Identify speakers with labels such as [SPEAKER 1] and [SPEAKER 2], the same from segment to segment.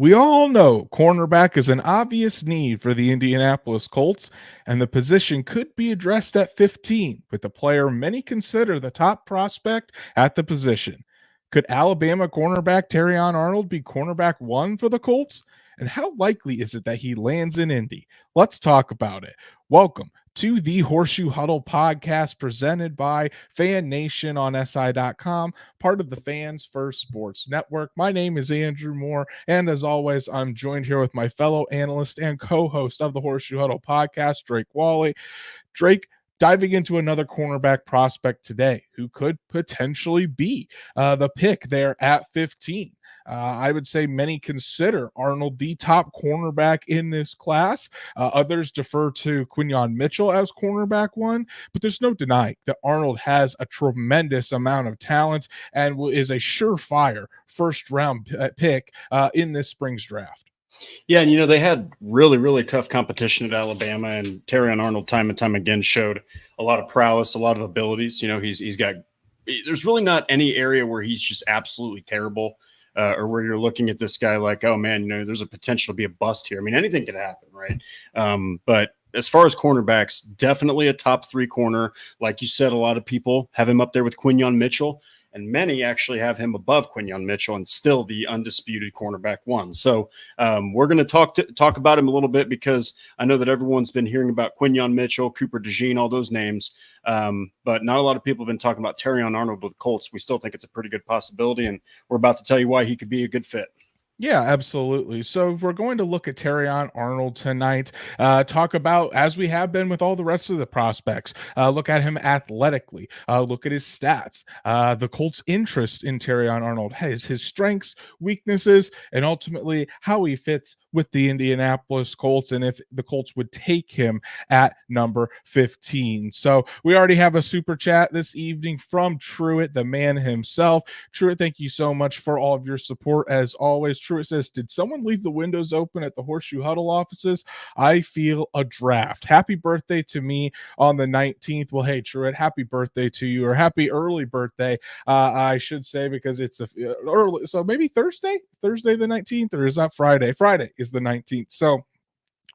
[SPEAKER 1] We all know cornerback is an obvious need for the Indianapolis Colts, and the position could be addressed at 15 with the player many consider the top prospect at the position. Could Alabama cornerback Terrion Arnold be cornerback one for the Colts? And how likely is it that he lands in Indy? Let's talk about it. Welcome to the Horseshoe Huddle Podcast presented by Fan Nation on SI.com, part of the Fans First Sports Network. My name is Andrew Moore, and as always, I'm joined here with my fellow analyst and co-host of the Horseshoe Huddle Podcast, Drake Wally. Drake, diving into another cornerback prospect today who could potentially be the pick there at 15. I would say many consider Arnold the top cornerback in this class. Others defer to Quinyon Mitchell as cornerback one, but there's no denying that Arnold has a tremendous amount of talent and is a surefire first-round pick in this spring's draft.
[SPEAKER 2] Yeah, and they had really, really tough competition at Alabama, and Terrion Arnold time and time again showed a lot of prowess, a lot of abilities. There's really not any area where he's just absolutely terrible, or where you're looking at this guy like, oh man, there's a potential to be a bust here. I mean, anything could happen, right? But as far as cornerbacks, definitely a top 3 corner. Like you said, a lot of people have him up there with Quinyon Mitchell, and many actually have him above Quinyon Mitchell and still the undisputed cornerback one. So we're going to talk about him a little bit because I know that everyone's been hearing about Quinyon Mitchell, Cooper DeJean, all those names. But not a lot of people have been talking about Terrion Arnold with the Colts. We still think it's a pretty good possibility, and we're about to tell you why he could be a good fit.
[SPEAKER 1] Yeah, absolutely. So we're going to look at Terrion Arnold tonight, talk about, as we have been with all the rest of the prospects, look at him athletically, look at his stats, the Colts' interest in Terrion Arnold, his strengths, weaknesses, and ultimately how he fits with the Indianapolis Colts and if the Colts would take him at number 15. So we already have a super chat this evening from Truitt, the man himself. Truitt, thank you so much for all of your support as always. Truitt says, did someone leave the windows open at the Horseshoe Huddle offices? I feel a draft. Happy birthday to me on the 19th. Well, hey, Truitt, happy birthday to you, or happy early birthday, I should say, because it's early. So maybe Thursday the 19th, or is that Friday? Friday is the 19th. So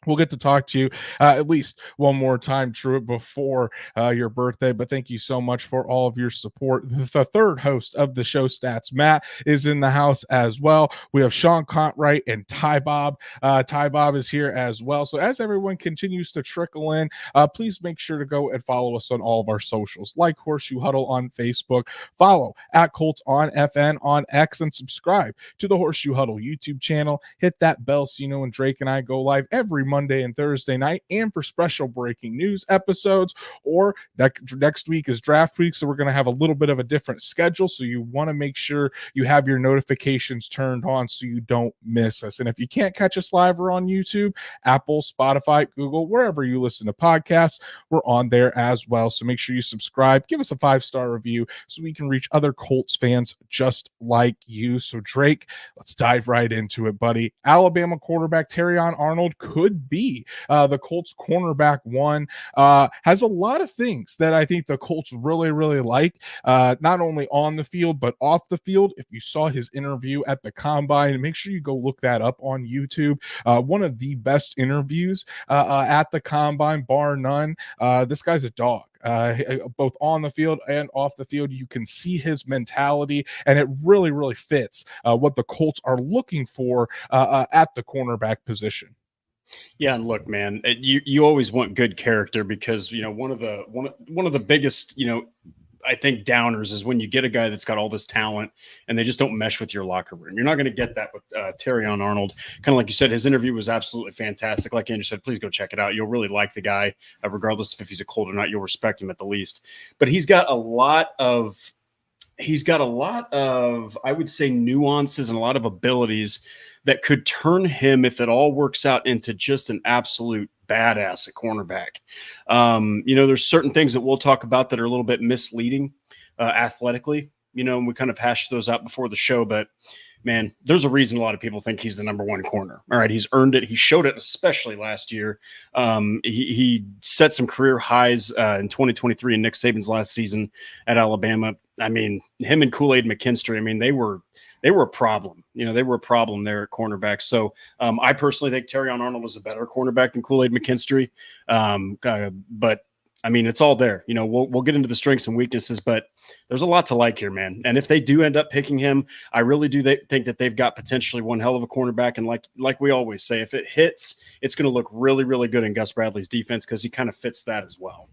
[SPEAKER 1] we'll get to talk to you at least one more time, Truitt, before your birthday. But thank you so much for all of your support. The third host of the show, Stats Matt, is in the house as well. We have Sean Contwright and Ty Bob. Ty Bob is here as well. So as everyone continues to trickle in, please make sure to go and follow us on all of our socials, like Horseshoe Huddle on Facebook, follow at Colts on FN on X, and subscribe to the Horseshoe Huddle YouTube channel. Hit that bell so you know when Drake and I go live every Monday and Thursday night, and for special breaking news episodes. Or next week is draft week, so we're going to have a little bit of a different schedule, so you want to make sure you have your notifications turned on so you don't miss us. And if you can't catch us live or on YouTube, Apple, Spotify, Google, wherever you listen to podcasts, we're on there as well. So make sure you subscribe, give us a 5-star review so we can reach other Colts fans just like you. So Drake, let's dive right into it, buddy. Alabama quarterback Terrion Arnold could be the Colts cornerback one. Has a lot of things that I think the Colts really, really like, not only on the field, but off the field. If you saw his interview at the Combine, make sure you go look that up on YouTube. One of the best interviews at the Combine, bar none. This guy's a dog. Both on the field and off the field, you can see his mentality, and it really, really fits what the Colts are looking for at the cornerback position.
[SPEAKER 2] Yeah, and look, man, you always want good character because one of the biggest I think downers is when you get a guy that's got all this talent and they just don't mesh with your locker room. You're not going to get that with Terrion Arnold. Kind of like you said, his interview was absolutely fantastic. Like Andrew said, please go check it out. You'll really like the guy, regardless of if he's a Colt or not. You'll respect him at the least. But he's got a lot of, I would say, nuances and a lot of abilities that could turn him, if it all works out, into just an absolute badass at cornerback. There's certain things that we'll talk about that are a little bit misleading athletically, and we kind of hashed those out before the show, but man, there's a reason a lot of people think he's the number one corner. All right. He's earned it. He showed it, especially last year. He set some career highs in 2023 in Nick Saban's last season at Alabama. I mean, him and Kool-Aid McKinstry, I mean, they were they were a problem. They were a problem there at cornerback. So I personally think Terrion Arnold is a better cornerback than Kool-Aid McKinstry. But I mean, it's all there. We'll get into the strengths and weaknesses, but there's a lot to like here, man. And if they do end up picking him, I really do think that they've got potentially one hell of a cornerback. And like we always say, if it hits, it's going to look really, really good in Gus Bradley's defense because he kind of fits that as well.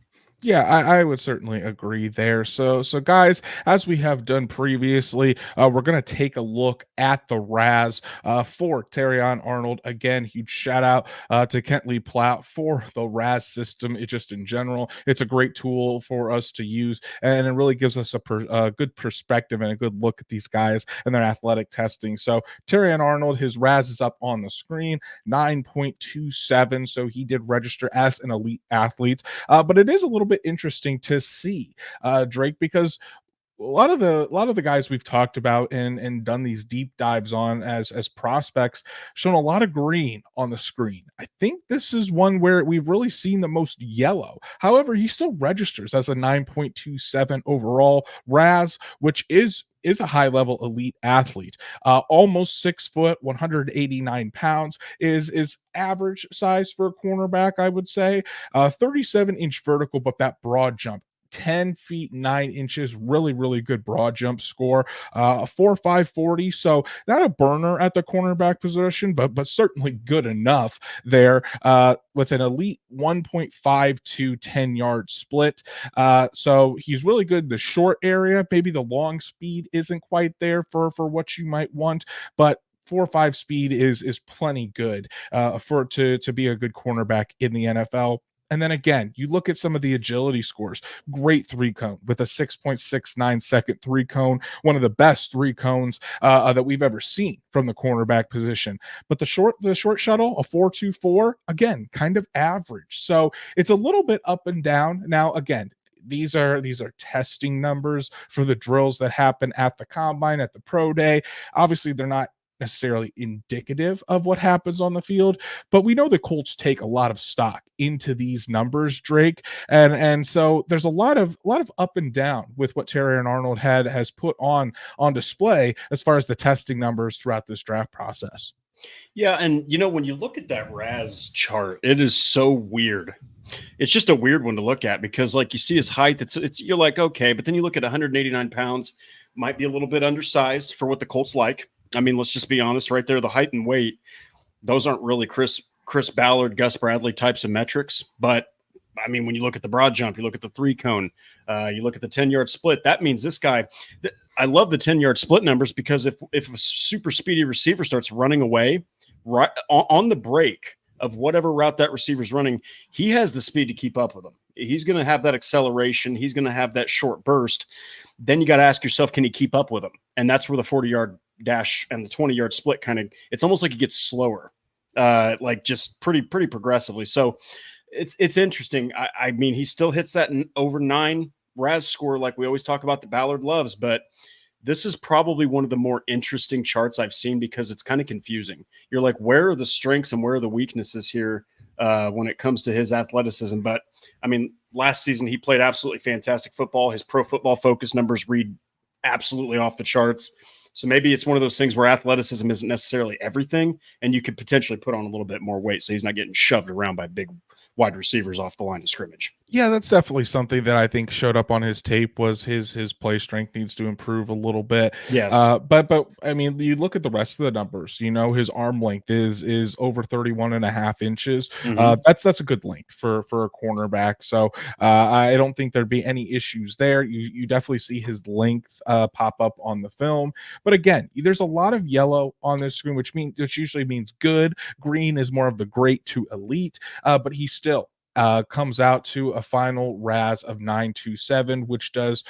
[SPEAKER 1] Yeah, I would certainly agree there. So guys, as we have done previously, we're going to take a look at the RAS for Terrion Arnold. Again, huge shout out to Kent Lee Platt for the RAS system. It just in general, it's a great tool for us to use, and it really gives us a good perspective and a good look at these guys and their athletic testing. So Terrion Arnold, his RAS is up on the screen, 9.27. So he did register as an elite athlete, but it is a little bit interesting to see, Drake, because a lot of the guys we've talked about and done these deep dives on as prospects shown a lot of green on the screen. I think this is one where we've really seen the most yellow. However, he still registers as a 9.27 overall RAS, which is a high level elite athlete. Almost 6 foot, 189 pounds is average size for a cornerback, I would say. 37-inch vertical, but that broad jump, 10 feet 9 inches, really good broad jump score. 4.5 40, so not a burner at the cornerback position, but certainly good enough there, with an elite 1.52 10-yard split. So he's really good in the short area. Maybe the long speed isn't quite there for what you might want, but 4.5 speed is plenty good for to be a good cornerback in the NFL. And then again, you look at some of the agility scores. Great three cone with a 6.69 second three cone, one of the best three cones that we've ever seen from the cornerback position. But the short shuttle, a 4.24, again, kind of average. So it's a little bit up and down. Now, again, these are testing numbers for the drills that happen at the combine, at the pro day. Obviously, they're not necessarily indicative of what happens on the field, but we know the Colts take a lot of stock into these numbers, Drake, and so there's a lot of up and down with what Terrion Arnold has put on display as far as the testing numbers throughout this draft process.
[SPEAKER 2] Yeah, and when you look at that RAS chart, it is so weird. It's just a weird one to look at because, like, you see his height. It's you're like, okay, but then you look at 189 pounds, might be a little bit undersized for what the Colts like. I mean, let's just be honest right there. The height and weight, those aren't really Chris Ballard, Gus Bradley types of metrics. But, I mean, when you look at the broad jump, you look at the three cone, you look at the 10-yard split, that means this guy – I love the 10-yard split numbers because if a super speedy receiver starts running away right on the break of whatever route that receiver's running, he has the speed to keep up with them. He's going to have that acceleration. He's going to have that short burst. Then you got to ask yourself, can he keep up with them? And that's where the 40-yard dash and the 20-yard split kind of, it's almost like it gets slower, like just pretty progressively. So it's interesting. I mean, he still hits that over 9 RAS score like we always talk about that Ballard loves, but this is probably one of the more interesting charts I've seen because it's kind of confusing. You're like, where are the strengths and where are the weaknesses here when it comes to his athleticism? But I mean, last season he played absolutely fantastic football. His Pro Football Focus numbers read absolutely off the charts. So maybe it's one of those things where athleticism isn't necessarily everything, and you could potentially put on a little bit more weight so he's not getting shoved around by big wide receivers off the line of scrimmage.
[SPEAKER 1] Yeah, that's definitely something that I think showed up on his tape was his play strength needs to improve a little bit.
[SPEAKER 2] Yes.
[SPEAKER 1] But I mean, you look at the rest of the numbers, his arm length is over 31.5 inches.
[SPEAKER 2] Mm-hmm.
[SPEAKER 1] That's a good length for a cornerback. So I don't think there'd be any issues there. You definitely see his length pop up on the film. But again, there's a lot of yellow on this screen, which usually means good. Green is more of the great to elite, but he still comes out to a final RAS of 9.27, which does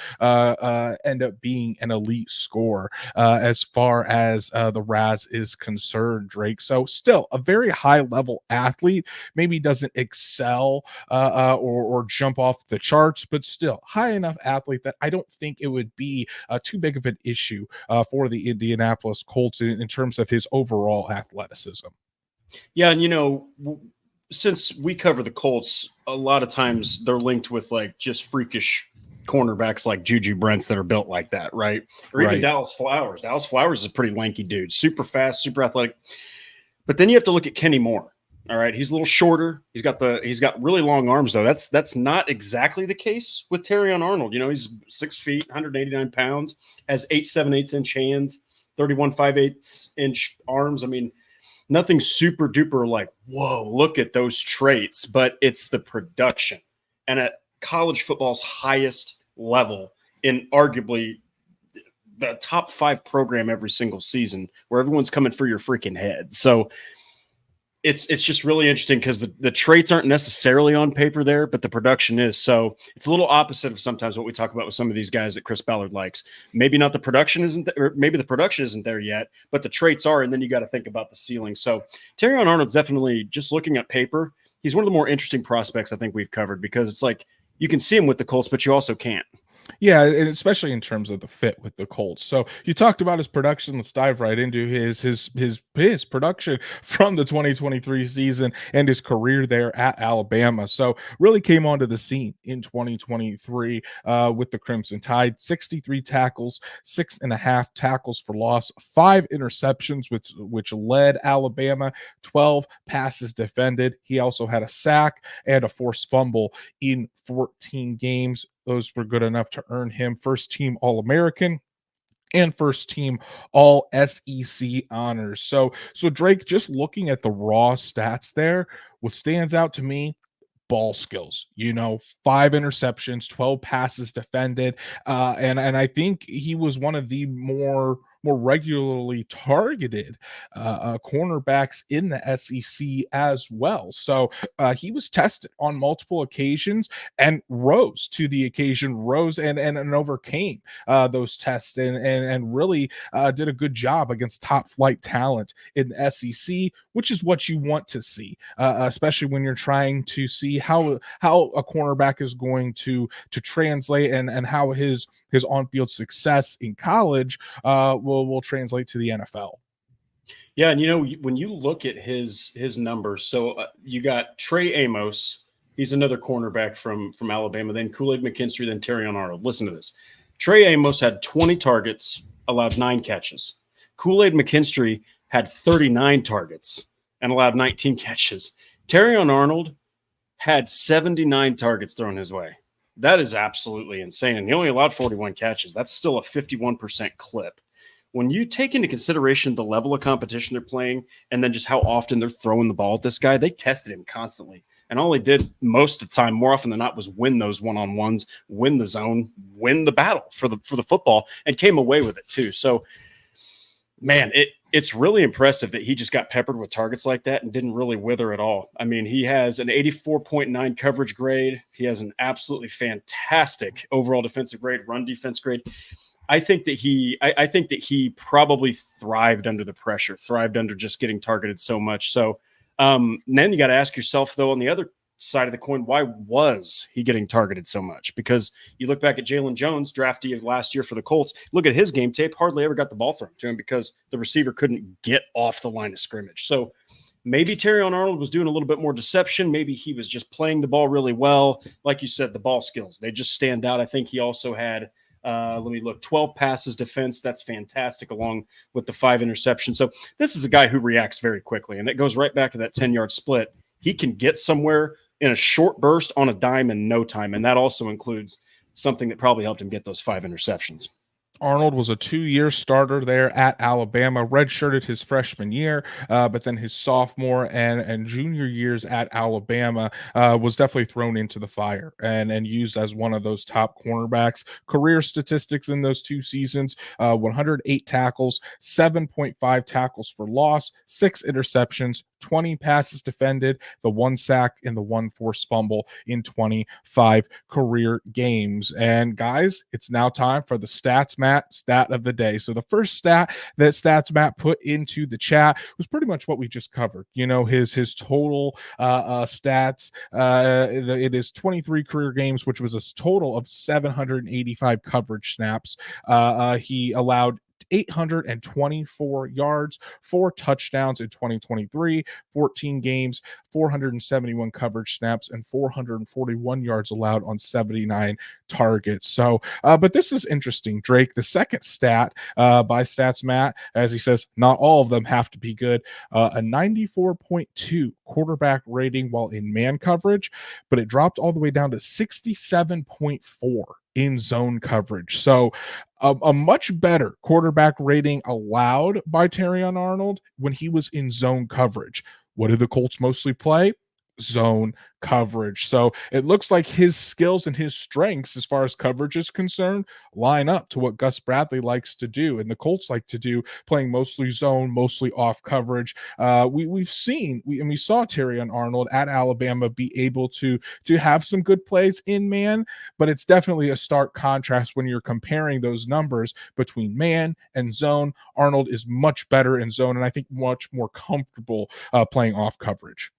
[SPEAKER 1] end up being an elite score as far as the RAS is concerned, Drake. So still a very high level athlete, maybe doesn't excel or jump off the charts, but still high enough athlete that I don't think it would be too big of an issue for the Indianapolis Colts in terms of his overall athleticism.
[SPEAKER 2] Yeah, and since we cover the Colts, a lot of times they're linked with like just freakish cornerbacks like Juju Brents that are built like that, right? Or even
[SPEAKER 1] Right.
[SPEAKER 2] Dallas Flowers. Dallas Flowers is a pretty lanky dude, super fast, super athletic. But then you have to look at Kenny Moore. All right, he's a little shorter. He's got really long arms though. That's not exactly the case with Terrion Arnold. You know, he's 6 feet, 189 pounds, has 8 7/8 inch hands, 31 5/8 inch arms. I mean, nothing super duper like, whoa, look at those traits, but it's the production. And at college football's highest level, in arguably the top 5 program every single season, where everyone's coming for your freaking head. So it's just really interesting because the traits aren't necessarily on paper there, but the production is. So it's a little opposite of sometimes what we talk about with some of these guys that Chris Ballard likes. Maybe not the production isn't there, or maybe the production isn't there yet, but the traits are, and then you got to think about the ceiling. So Terrion Arnold's definitely, just looking at paper, he's one of the more interesting prospects I think we've covered, because it's like you can see him with the Colts, but you also can't.
[SPEAKER 1] Yeah, and especially in terms of the fit with the Colts. So you talked about his production. Let's dive right into his production from the 2023 season and his career there at Alabama. So really came onto the scene in 2023 with the Crimson Tide. 63 tackles, 6.5 tackles for loss, 5 interceptions, which led Alabama, 12 passes defended. He also had a sack and a forced fumble in 14 games. Those were good enough to earn him first team All-American and first team all SEC honors. So Drake, just looking at the raw stats there, what stands out to me, ball skills, 5 interceptions, 12 passes defended. And I think he was one of the more regularly targeted cornerbacks in the SEC as well. So he was tested on multiple occasions and rose to the occasion, and overcame those tests, and really did a good job against top flight talent in the SEC, which is what you want to see, especially when you're trying to see how a cornerback is going to translate, and how his on-field success in college will translate to the NFL.
[SPEAKER 2] Yeah, and when you look at his numbers, so you got Trey Amos. He's another cornerback from Alabama. Then Kool-Aid McKinstry. Then Terrion Arnold. Listen to this: Trey Amos had 20 targets, allowed 9 catches. Kool-Aid McKinstry had 39 targets and allowed 19 catches. Terrion Arnold had 79 targets thrown his way. That is absolutely insane. And he only allowed 41 catches. That's still a 51% clip. When you take into consideration the level of competition they're playing, and then just how often they're throwing the ball at this guy, they tested him constantly. And all he did most of the time, more often than not, was win those one-on-ones, win the zone, win the battle for the football, and came away with it too. So, man, it's really impressive that he just got peppered with targets like that and didn't really wither at all. I mean, he has an 84.9 coverage grade. He has an absolutely fantastic overall defensive grade, run defense grade. I think that he probably thrived under the pressure, thrived under just getting targeted so much. So then you got to ask yourself, though, on the other side of the coin, why was he getting targeted so much? Because you look back at Jalen Jones, draftee of last year for the Colts, look at his game tape, hardly ever got the ball thrown to him because the receiver couldn't get off the line of scrimmage. So maybe Terrion Arnold was doing a little bit more deception. Maybe he was just playing the ball really well. Like you said, the ball skills, they just stand out. I think he also had 12 passes defense. That's fantastic, along with the 5 interceptions. So this is a guy who reacts very quickly, and it goes right back to that 10-yard split. He can get somewhere in a short burst on a dime in no time, and that also includes something that probably helped him get those 5 interceptions.
[SPEAKER 1] Arnold was a 2-year starter there at Alabama, redshirted his freshman year, but then his sophomore and junior years at Alabama was definitely thrown into the fire and used as one of those top cornerbacks. Career statistics in those 2 seasons, 108 tackles, 7.5 tackles for loss, 6 interceptions, 20 passes defended, the 1 sack, and the 1 forced fumble in 25 career games. And guys, it's now time for the Stats Matt stat of the day. So the first stat that Stats Matt put into the chat was pretty much what we just covered. His total stats. It is 23 career games, which was a total of 785 coverage snaps. He allowed 824 yards, 4 touchdowns in 2023, 14 games, 471 coverage snaps, and 441 yards allowed on 79 targets. So, but this is interesting, Drake. The second stat by Stats Matt, as he says, not all of them have to be good. A 94.2 quarterback rating while in man coverage, but it dropped all the way down to 67.4 in zone coverage. So a much better quarterback rating allowed by Terrion Arnold when he was in zone coverage. What did the Colts mostly play? Zone coverage. So it looks like his skills and his strengths as far as coverage is concerned line up to what Gus Bradley likes to do and the Colts like to do, playing mostly zone, mostly off coverage. We saw Terrion Arnold at Alabama be able to have some good plays in man, but it's definitely a stark contrast when you're comparing those numbers between man and zone. Arnold is much better in zone, and I think much more comfortable playing off coverage.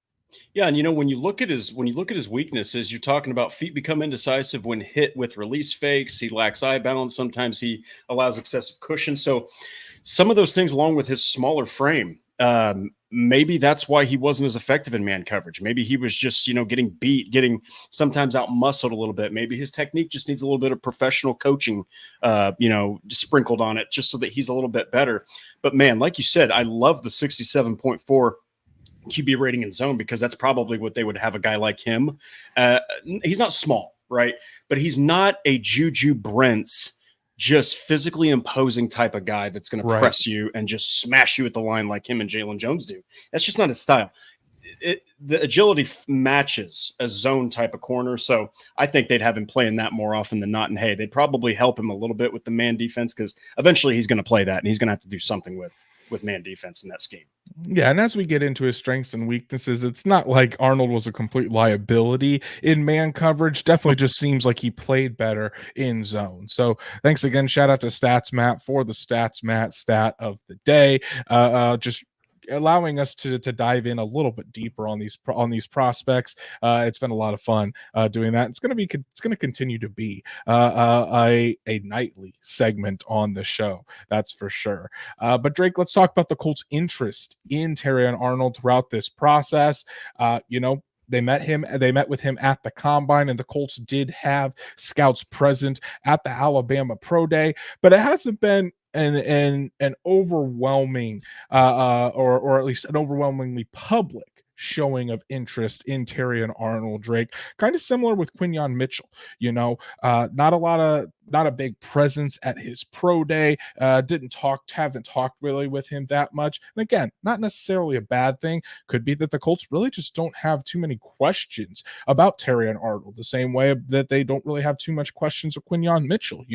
[SPEAKER 2] Yeah, and when you look at his weaknesses, you're talking about feet become indecisive when hit with release fakes. He lacks eye balance. Sometimes he allows excessive cushion. So some of those things, along with his smaller frame, maybe that's why he wasn't as effective in man coverage. Maybe he was just getting beat, getting sometimes out muscled a little bit. Maybe his technique just needs a little bit of professional coaching, sprinkled on it, just so that he's a little bit better. But man, like you said, I love the 67.4 QB rating in zone, because that's probably what they would have a guy like him. He's not small, right? But he's not a Juju Brents, just physically imposing type of guy that's going to press you and just smash you at the line like him and Jalen Jones do. That's just not his style. The agility matches a zone type of corner. So I think they'd have him playing that more often than not. And hey, they'd probably help him a little bit with the man defense, because eventually he's going to play that and he's going to have to do something with man defense in that scheme.
[SPEAKER 1] Yeah, and as we get into his strengths and weaknesses, it's not like Arnold was a complete liability in man coverage. Definitely just seems like he played better in zone. So thanks again. Shout out to Stats Matt for the Stats Matt stat of the day. Just allowing us to dive in a little bit deeper on these prospects. It's been a lot of fun doing that. It's going to continue to be a nightly segment on the show, that's for sure. But Drake, let's talk about the Colts' interest in Terrion Arnold throughout this process. They met with him at the combine, and the Colts did have scouts present at the Alabama Pro Day, but it hasn't been an overwhelming or at least an overwhelmingly public showing of interest in Terrion Arnold, Drake. Kind of similar with Quinyon Mitchell, not a big presence at his pro day. Haven't talked really with him that much. And again, not necessarily a bad thing. Could be that the Colts really just don't have too many questions about Terrion Arnold, the same way that they don't really have too much questions of Quinyon Mitchell.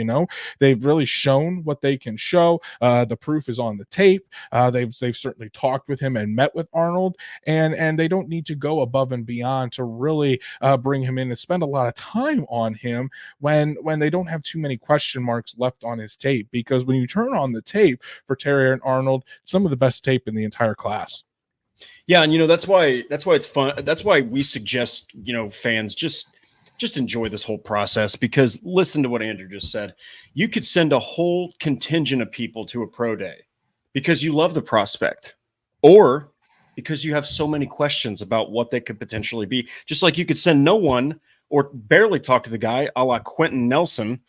[SPEAKER 1] They've really shown what they can show. The proof is on the tape. They've certainly talked with him and met with Arnold, and they don't need to go above and beyond to really bring him in and spend a lot of time on him when they don't have too many question marks left on his tape. Because when you turn on the tape for Terrion Arnold, some of the best tape in the entire class.
[SPEAKER 2] Yeah, and that's why it's fun. That's why we suggest fans just enjoy this whole process, because listen to what Andrew just said. You could send a whole contingent of people to a pro day because you love the prospect, or because you have so many questions about what they could potentially be. Just like you could send no one or barely talk to the guy, a la Quentin Nelson,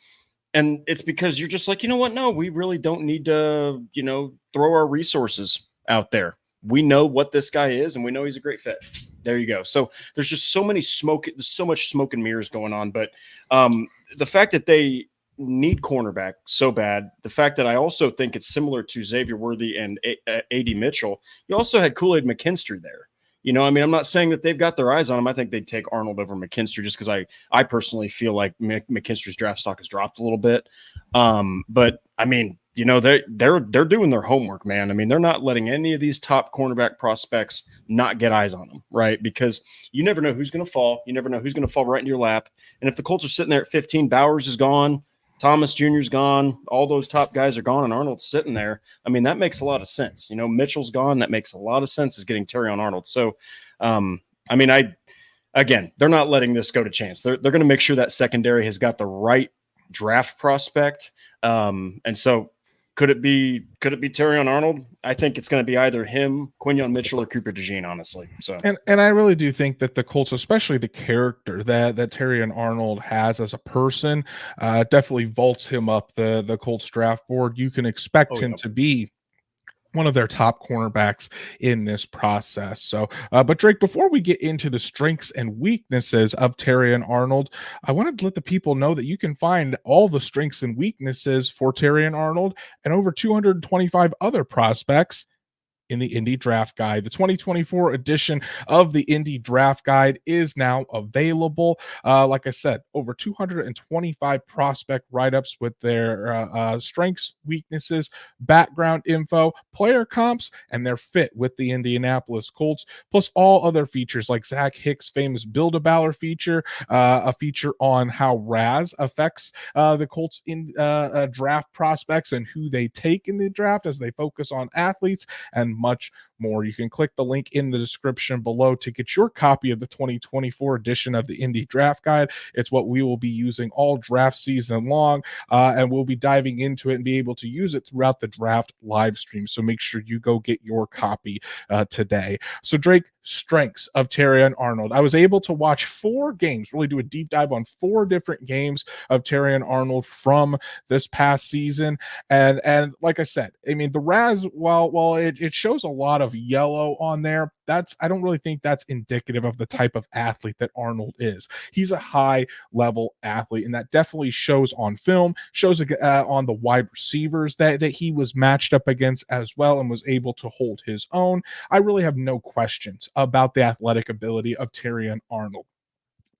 [SPEAKER 2] and it's because you're just like, no, we really don't need to, throw our resources out there. We know what this guy is, and we know he's a great fit. There you go. So there's just so much smoke and mirrors going on. But the fact that they need cornerback so bad, the fact that I also think it's similar to Xavier Worthy and A.D. Mitchell, you also had Kool-Aid McKinstry there. I'm not saying that they've got their eyes on him. I think they'd take Arnold over McKinstry just because I personally feel like McKinstry's draft stock has dropped a little bit. But I mean, they're doing their homework, man. I mean, they're not letting any of these top cornerback prospects not get eyes on them, right? Because you never know who's going to fall. You never know who's going to fall right into your lap. And if the Colts are sitting there at 15, Bowers is gone, Thomas Jr.'s gone, all those top guys are gone, and Arnold's sitting there. I mean, that makes a lot of sense. Mitchell's gone. That makes a lot of sense, is getting Terrion Arnold. So, again, they're not letting this go to chance. They're going to make sure that secondary has got the right draft prospect. And so Could it be Terrion Arnold? I think it's going to be either him, Quinyon Mitchell, or Cooper DeJean, honestly. So
[SPEAKER 1] and I really do think that the Colts, especially the character that Terrion Arnold has as a person, definitely vaults him up the Colts draft board. You can expect him to be one of their top cornerbacks in this process. So, but Drake, before we get into the strengths and weaknesses of Terrion Arnold, I wanted to let the people know that you can find all the strengths and weaknesses for Terrion Arnold and over 225 other prospects in the Indy Draft Guide. The 2024 edition of the Indy Draft Guide is now available. Like I said, over 225 prospect write-ups with their strengths, weaknesses, background info, player comps, and their fit with the Indianapolis Colts, plus all other features like Zach Hicks' famous Build-A-Baller feature, a feature on how Raz affects the Colts in draft prospects and who they take in the draft as they focus on athletes, and much more. You can click the link in the description below to get your copy of the 2024 edition of the Indy Draft Guide. It's what we will be using all draft season long, and we'll be diving into it and be able to use it throughout the draft live stream. So make sure you go get your copy today. So Drake, strengths of Terrion Arnold. I was able to watch 4 games, really do a deep dive on 4 different games of Terrion Arnold from this past season. And like I said, I mean, the Raz, while it shows a lot of yellow on there, I don't really think that's indicative of the type of athlete that Arnold is. He's a high level athlete, and that definitely shows on film, shows on the wide receivers that he was matched up against as well and was able to hold his own. I really have no questions about the athletic ability of Terrion Arnold.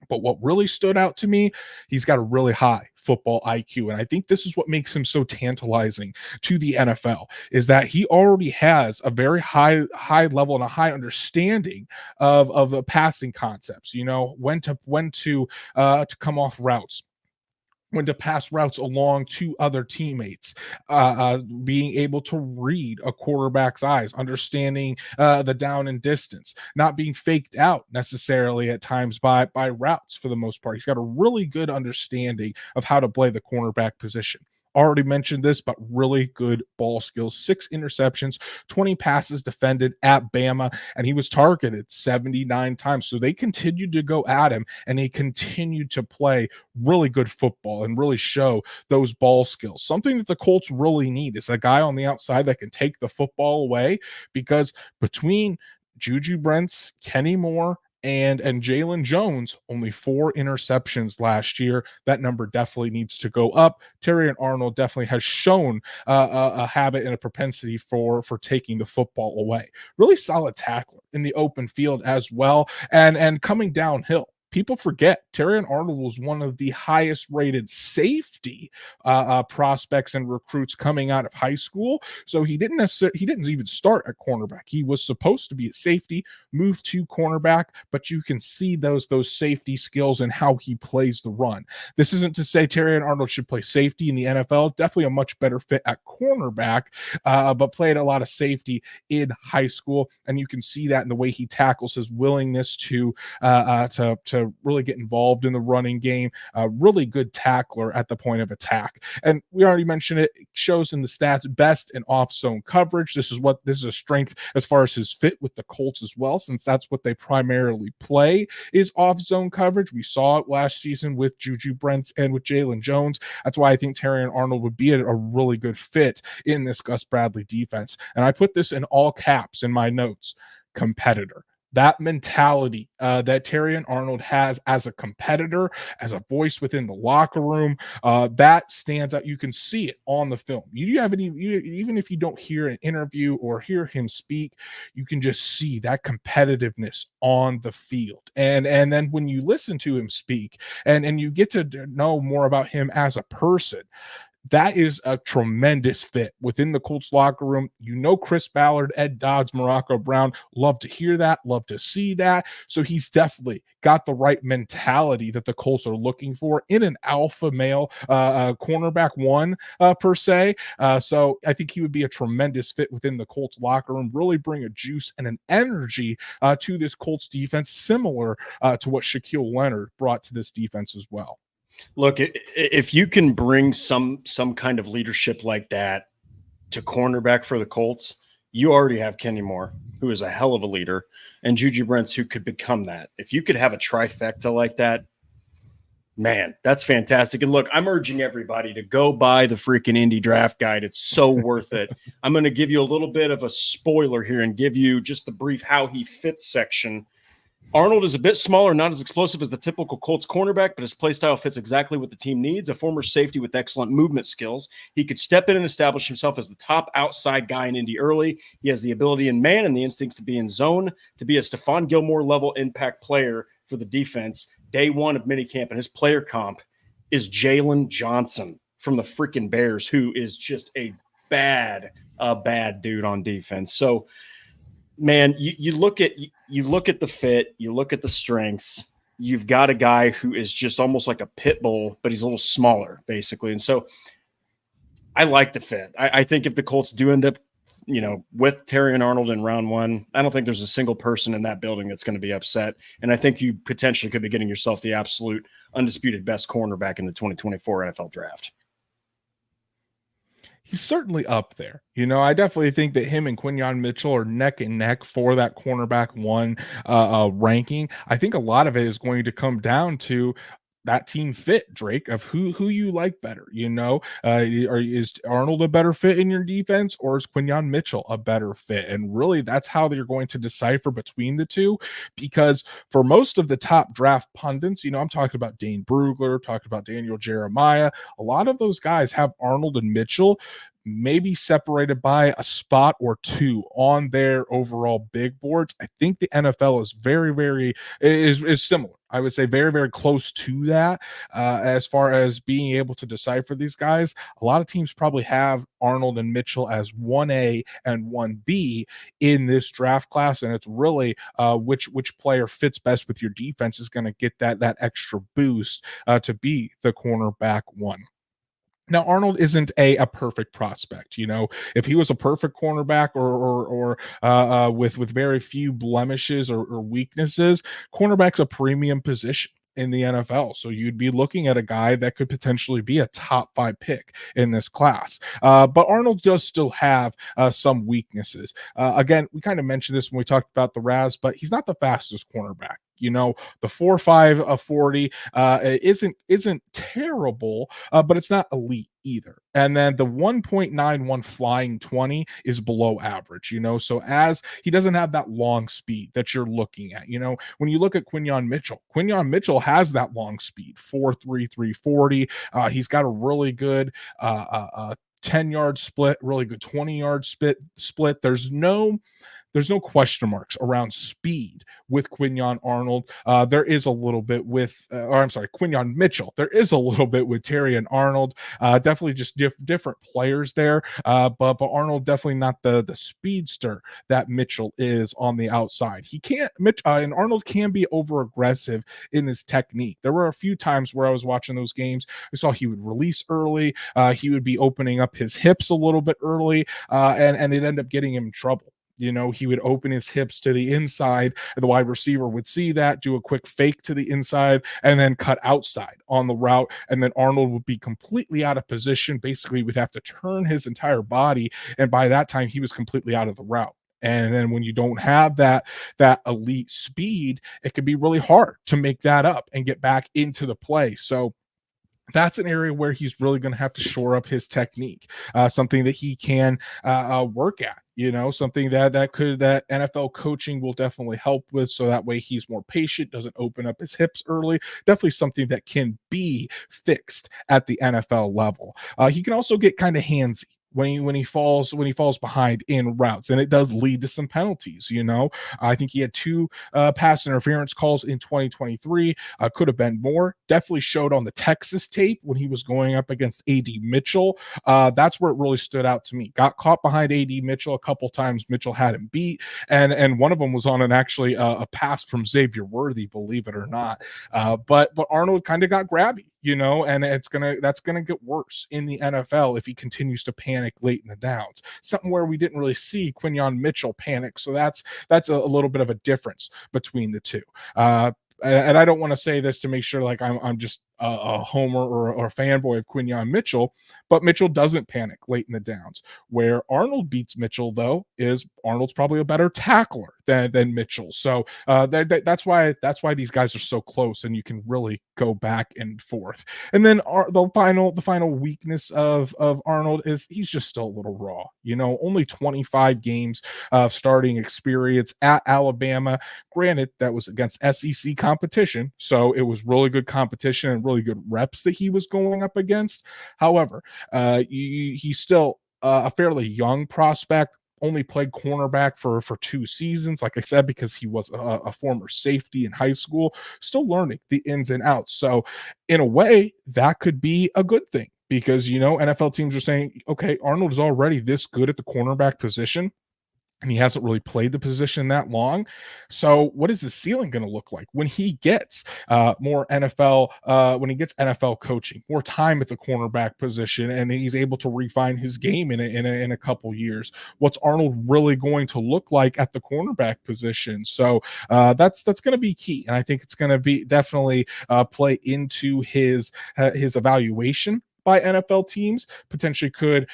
[SPEAKER 1] But what really stood out to me, he's got a really high football IQ. And I think this is what makes him so tantalizing to the NFL, is that he already has a very high level and a high understanding of the passing concepts, you know, when to come off routes, when to pass routes along to other teammates, being able to read a quarterback's eyes, understanding the down and distance, not being faked out necessarily at times by routes for the most part. He's got a really good understanding of how to play the cornerback position. Already mentioned this, but really good ball skills. 6 interceptions, 20 passes defended at Bama, and he was targeted 79 times. So they continued to go at him, and he continued to play really good football and really show those ball skills. Something that the Colts really need is a guy on the outside that can take the football away, because between Juju Brents, Kenny Moore, and Jalen Jones, only 4 interceptions last year. That number definitely needs to go up. Terrion Arnold definitely has shown a habit and a propensity for taking the football away. Really solid tackler in the open field as well, and coming downhill. People forget Terrion Arnold was one of the highest rated safety prospects and recruits coming out of high school. So he didn't even start at cornerback. He was supposed to be at safety, moved to cornerback, but you can see those safety skills and how he plays the run. This isn't to say Terrion Arnold should play safety in the NFL. Definitely a much better fit at cornerback, but played a lot of safety in high school, and you can see that in the way he tackles, his willingness to really get involved in the running game. Really good tackler at the point of attack. And we already mentioned it shows in the stats, best in off zone coverage. This is a strength as far as his fit with the Colts as well, since that's what they primarily play is off zone coverage. We saw it last season with Juju Brents and with Jalen Jones. That's why I think Terrion Arnold would be a really good fit in this Gus Bradley defense. And I put this in all caps in my notes: competitor. That mentality that Terrion Arnold has as a competitor, as a voice within the locker room, that stands out. You can see it on the film. Even if you don't hear an interview or hear him speak, you can just see that competitiveness on the field. And then when you listen to him speak and you get to know more about him as a person, that is a tremendous fit within the Colts locker room. You know, Chris Ballard, Ed Dodds, Morocco Brown, love to hear that, love to see that. So he's definitely got the right mentality that the Colts are looking for in an alpha male cornerback one per se. So I think he would be a tremendous fit within the Colts locker room, really bring a juice and an energy to this Colts defense, similar to what Shaquille Leonard brought to this defense as well.
[SPEAKER 2] Look, if you can bring some kind of leadership like that to cornerback for the Colts, you already have Kenny Moore, who is a hell of a leader, and Juju Brents, who could become that. If you could have a trifecta like that, man, that's fantastic. And look, I'm urging everybody to go buy the freaking Indy draft guide. It's so worth it. I'm going to give you a little bit of a spoiler here and give you just the brief how he fits section. Arnold is a bit smaller, not as explosive as the typical Colts cornerback, but his play style fits exactly what the team needs. A former safety with excellent movement skills, he could step in and establish himself as the top outside guy in Indy early. He has the ability in man and the instincts to be in zone, to be a Stephon Gilmore level impact player for the defense. Day one of minicamp, and his player comp is Jalen Johnson from the freaking Bears, who is just a bad dude on defense. So, man, you look at the fit, you look at the strengths. You've got a guy who is just almost like a pit bull, but he's a little smaller, basically. And so, I like the fit. I think if the Colts do end up, with Terrion Arnold in round one, I don't think there's a single person in that building that's going to be upset. And I think you potentially could be getting yourself the absolute undisputed best cornerback in the 2024 NFL draft.
[SPEAKER 1] He's certainly up there. I definitely think that him and Quinyon Mitchell are neck and neck for that cornerback one ranking. I think a lot of it is going to come down to that team fit, Drake, of who you like better. Is Arnold a better fit in your defense, or is Quinyon Mitchell a better fit? And really, that's how they're going to decipher between the two, because for most of the top draft pundits, I'm talking about Dane Brugler, talking about Daniel Jeremiah, a lot of those guys have Arnold and Mitchell maybe separated by a spot or two on their overall big boards. I think the NFL is very is similar. I would say very, very close to that as far as being able to decipher these guys. A lot of teams probably have Arnold and Mitchell as 1A and 1B in this draft class, and it's really which player fits best with your defense is going to get that extra boost to be the cornerback one. Now, Arnold isn't a perfect prospect. If he was a perfect cornerback or with very few blemishes or weaknesses, cornerback's a premium position in the NFL. So you'd be looking at a guy that could potentially be a top 5 pick in this class. But Arnold does still have some weaknesses. Again, we kind of mentioned this when we talked about the Raz, but he's not the fastest cornerback. The 4.5 40 isn't terrible, but it's not elite either. And then the 1.91 flying 20 is below average, so as he doesn't have that long speed that you're looking at. When you look at Quinyon Mitchell has that long speed, 4.3 340. He's got a really good 10-yard split, really good 20-yard split. There's no question marks around speed with Quinyon Arnold. There is a little bit with, Quinyon Mitchell. There is a little bit with Terrion Arnold. Definitely just different players there. But Arnold definitely not the speedster that Mitchell is on the outside. And Arnold can be over aggressive in his technique. There were a few times where I was watching those games, I saw he would release early. He would be opening up his hips a little bit early, and it ended up getting him in trouble. He would open his hips to the inside, and the wide receiver would see that, do a quick fake to the inside, and then cut outside on the route. And then Arnold would be completely out of position. Basically, would have to turn his entire body. And by that time, he was completely out of the route. And then when you don't have that elite speed, it can be really hard to make that up and get back into the play. So that's an area where he's really going to have to shore up his technique, something that he can work at. Something that NFL coaching will definitely help with, so that way he's more patient, doesn't open up his hips early. Definitely something that can be fixed at the NFL level. He can also get kind of handsy when he falls behind in routes, and it does lead to some penalties. I think he had 2 pass interference calls in 2023. Could have been more. Definitely showed on the Texas tape when he was going up against AD Mitchell. That's where it really stood out to me. Got caught behind AD Mitchell a couple times. Mitchell had him beat, and one of them was on a pass from Xavier Worthy, believe it or not. But Arnold kind of got grabby. And that's gonna get worse in the NFL if he continues to panic late in the downs. Something where we didn't really see Quinyon Mitchell panic, so that's a little bit of a difference between the two. And I don't want to say this to make sure like I'm just a homer or a fanboy of Quinyon Mitchell, but Mitchell doesn't panic late in the downs. Where Arnold beats Mitchell, though, is Arnold's probably a better tackler than Mitchell. So that's why these guys are so close, and you can really go back and forth. And then the final weakness of Arnold is he's just still a little raw. Only 25 games of starting experience at Alabama. Granted, that was against SEC competition, so it was really good competition and really good reps that he was going up against. However, he's still a fairly young prospect. Only played cornerback for 2 seasons, like I said, because he was a former safety in high school, still learning the ins and outs. So in a way, that could be a good thing because, NFL teams are saying, okay, Arnold is already this good at the cornerback position, and he hasn't really played the position that long. So what is his ceiling going to look like when he gets more NFL, when he gets NFL coaching, more time at the cornerback position, and he's able to refine his game in a couple years? What's Arnold really going to look like at the cornerback position? So that's going to be key, and I think it's going to be definitely play into his evaluation by NFL teams. Potentially could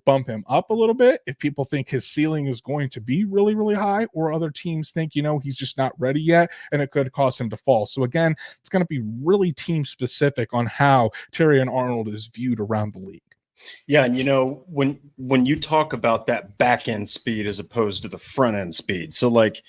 [SPEAKER 1] bump him up a little bit if people think his ceiling is going to be really, really high, or other teams think, he's just not ready yet, and it could cause him to fall. So again, it's going to be really team specific on how Terrion Arnold is viewed around the league.
[SPEAKER 2] Yeah, and when you talk about that back end speed as opposed to the front end speed, so like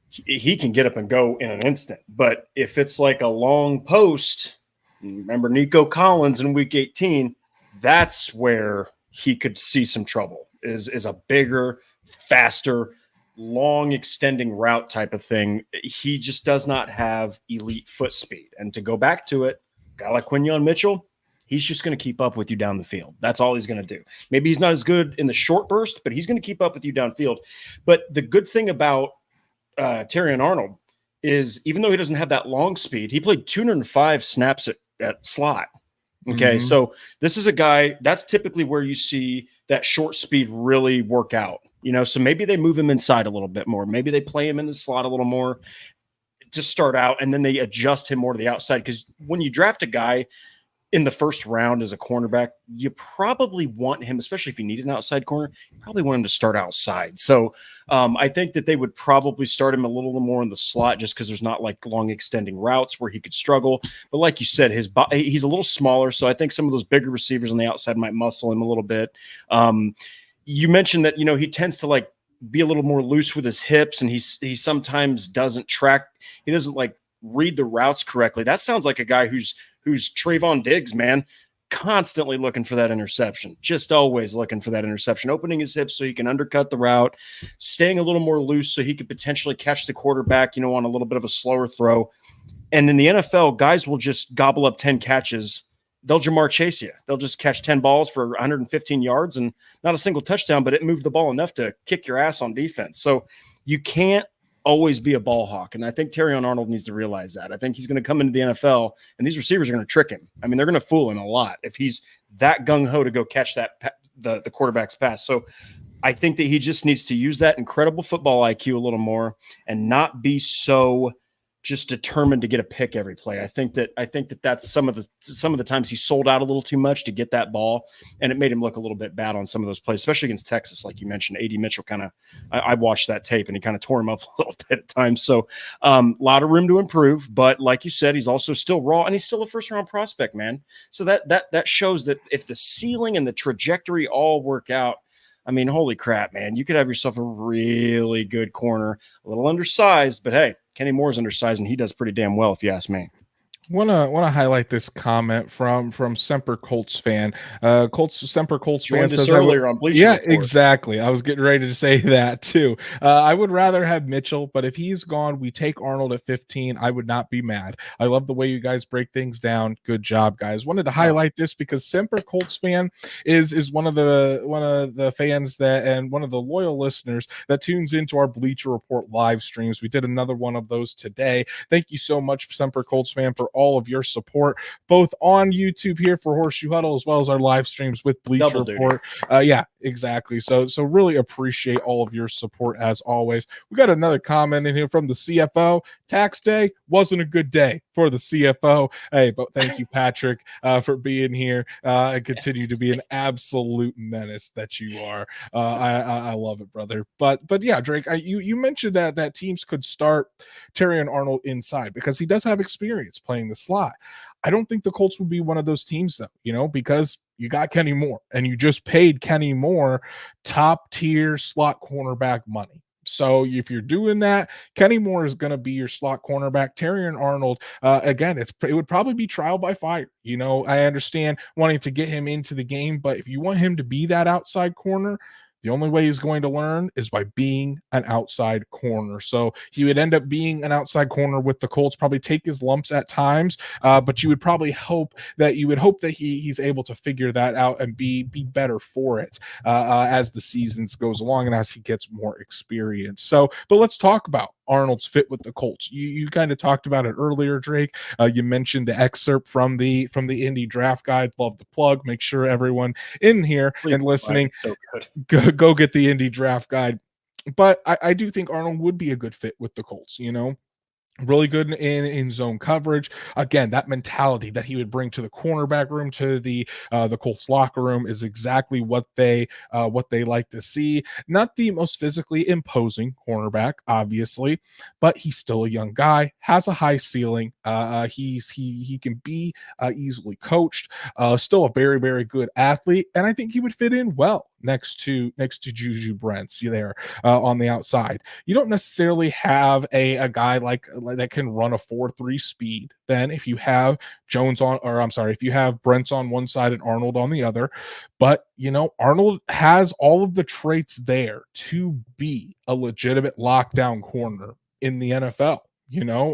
[SPEAKER 2] he can get up and go in an instant, but if it's like a long post, remember Nico Collins in week 18, that's where he could see some trouble, is a bigger, faster, long extending route type of thing. He just does not have elite foot speed. And to go back to it, a guy like Quinyon Mitchell, he's just going to keep up with you down the field. That's all he's going to do. Maybe he's not as good in the short burst, but he's going to keep up with you downfield. But the good thing about Terrion Arnold is even though he doesn't have that long speed, he played 205 snaps at slot. Okay. So this is a guy that's typically where you see that short speed really work out, so maybe they move him inside a little bit more. Maybe they play him in the slot a little more to start out, and then they adjust him more to the outside. Because when you draft a guy in the first round as a cornerback, you probably want him, especially if you need an outside corner, you probably want him to start outside. So I think that they would probably start him a little more in the slot just because there's not like long extending routes where he could struggle. But like you said, he's a little smaller, so I think some of those bigger receivers on the outside might muscle him a little bit. You mentioned that, he tends to like be a little more loose with his hips, and he sometimes doesn't track. He doesn't like read the routes correctly. That sounds like a guy who's Trayvon Diggs, man, constantly looking for that interception, just always looking for that interception, opening his hips so he can undercut the route, staying a little more loose so he could potentially catch the quarterback, on a little bit of a slower throw. And in the NFL, guys will just gobble up 10 catches. They'll Jamar Chase you. They'll just catch 10 balls for 115 yards and not a single touchdown, but it moved the ball enough to kick your ass on defense. So you can't always be a ball hawk. And I think Terrion Arnold needs to realize that. I think he's going to come into the NFL and these receivers are going to trick him. I mean, they're going to fool him a lot if he's that gung-ho to go catch the quarterback's pass. So I think that he just needs to use that incredible football IQ a little more and not be so just determined to get a pick every play. I think that that's some of the times he sold out a little too much to get that ball, and it made him look a little bit bad on some of those plays, especially against Texas, like you mentioned. AD Mitchell I watched that tape, and he kind of tore him up a little bit at times. So a lot of room to improve, but like you said, he's also still raw, and he's still a first round prospect, man. So that shows that if the ceiling and the trajectory all work out, I mean, holy crap, man, you could have yourself a really good corner, a little undersized, but hey, Kenny Moore's undersized, and he does pretty damn well, if you ask me.
[SPEAKER 1] Want to highlight this comment from Semper Colts fan. Semper Colts
[SPEAKER 2] Joined
[SPEAKER 1] fan
[SPEAKER 2] us
[SPEAKER 1] says
[SPEAKER 2] earlier on Bleacher
[SPEAKER 1] yeah,
[SPEAKER 2] Report.
[SPEAKER 1] Exactly. I was getting ready to say that too. I would rather have Mitchell, but if he's gone, we take Arnold at 15. I would not be mad. I love the way you guys break things down. Good job, guys. Wanted to highlight this because Semper Colts fan is one of the fans that, and one of the loyal listeners that tunes into our Bleacher Report live streams. We did another one of those today. Thank you so much, Semper Colts fan, for all of your support, both on YouTube here for Horseshoe Huddle, as well as our live streams with Bleacher
[SPEAKER 2] Double duty.
[SPEAKER 1] Report. Yeah, exactly. So really appreciate all of your support as always. We got another comment in here from the CFO. Tax day wasn't a good day for the CFO. Hey, but thank you, Patrick, for being here and continue to be an absolute menace that you are. I love it, brother. But yeah, Drake, you mentioned that teams could start Terrion Arnold inside because he does have experience playing the slot. I don't think the Colts would be one of those teams, though, because you got Kenny Moore and you just paid Kenny Moore top tier slot cornerback money. So if you're doing that, Kenny Moore is going to be your slot cornerback. Terrion Arnold, again, it would probably be trial by fire. I understand wanting to get him into the game, but if you want him to be that outside corner, the only way he's going to learn is by being an outside corner. So he would end up being an outside corner with the Colts, probably take his lumps at times, but you would probably hope that he's able to figure that out and be better for it as the seasons goes along and as he gets more experience. So, but let's talk about Arnold's fit with the Colts. You kind of talked about it earlier, Drake. You mentioned the excerpt from the Indy draft guide. Love the plug. Make sure everyone in here and listening,
[SPEAKER 2] so good.
[SPEAKER 1] Go get the Indy draft guide. But I do think Arnold would be a good fit with the Colts. Really good in zone coverage. Again, that mentality that he would bring to the cornerback room, to the Colts locker room, is exactly what they like to see. Not the most physically imposing cornerback, obviously, but he's still a young guy, has a high ceiling. He can be easily coached. Still a very, very good athlete, and I think he would fit in well next to Juju Brents there on the outside. You don't necessarily have a guy like that can run a 4.3 speed. Then if you have if you have Brents on one side and Arnold on the other, but Arnold has all of the traits there to be a legitimate lockdown corner in the NFL.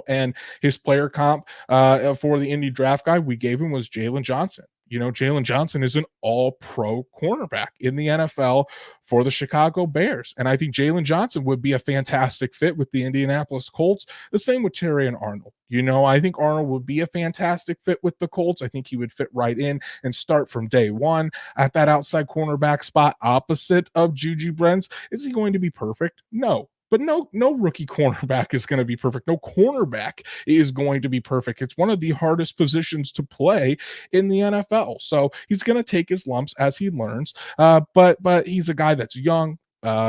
[SPEAKER 1] And his player comp for the Indy draft guy we gave him was Jalen Johnson. Jalen Johnson is an all-pro cornerback in the NFL for the Chicago Bears. And I think Jalen Johnson would be a fantastic fit with the Indianapolis Colts. The same with Terrion Arnold. I think Arnold would be a fantastic fit with the Colts. I think he would fit right in and start from day one at that outside cornerback spot opposite of Juju Brents. Is he going to be perfect? No. But no rookie cornerback is going to be perfect. No cornerback is going to be perfect. It's one of the hardest positions to play in the NFL. So he's going to take his lumps as he learns. But he's a guy that's young.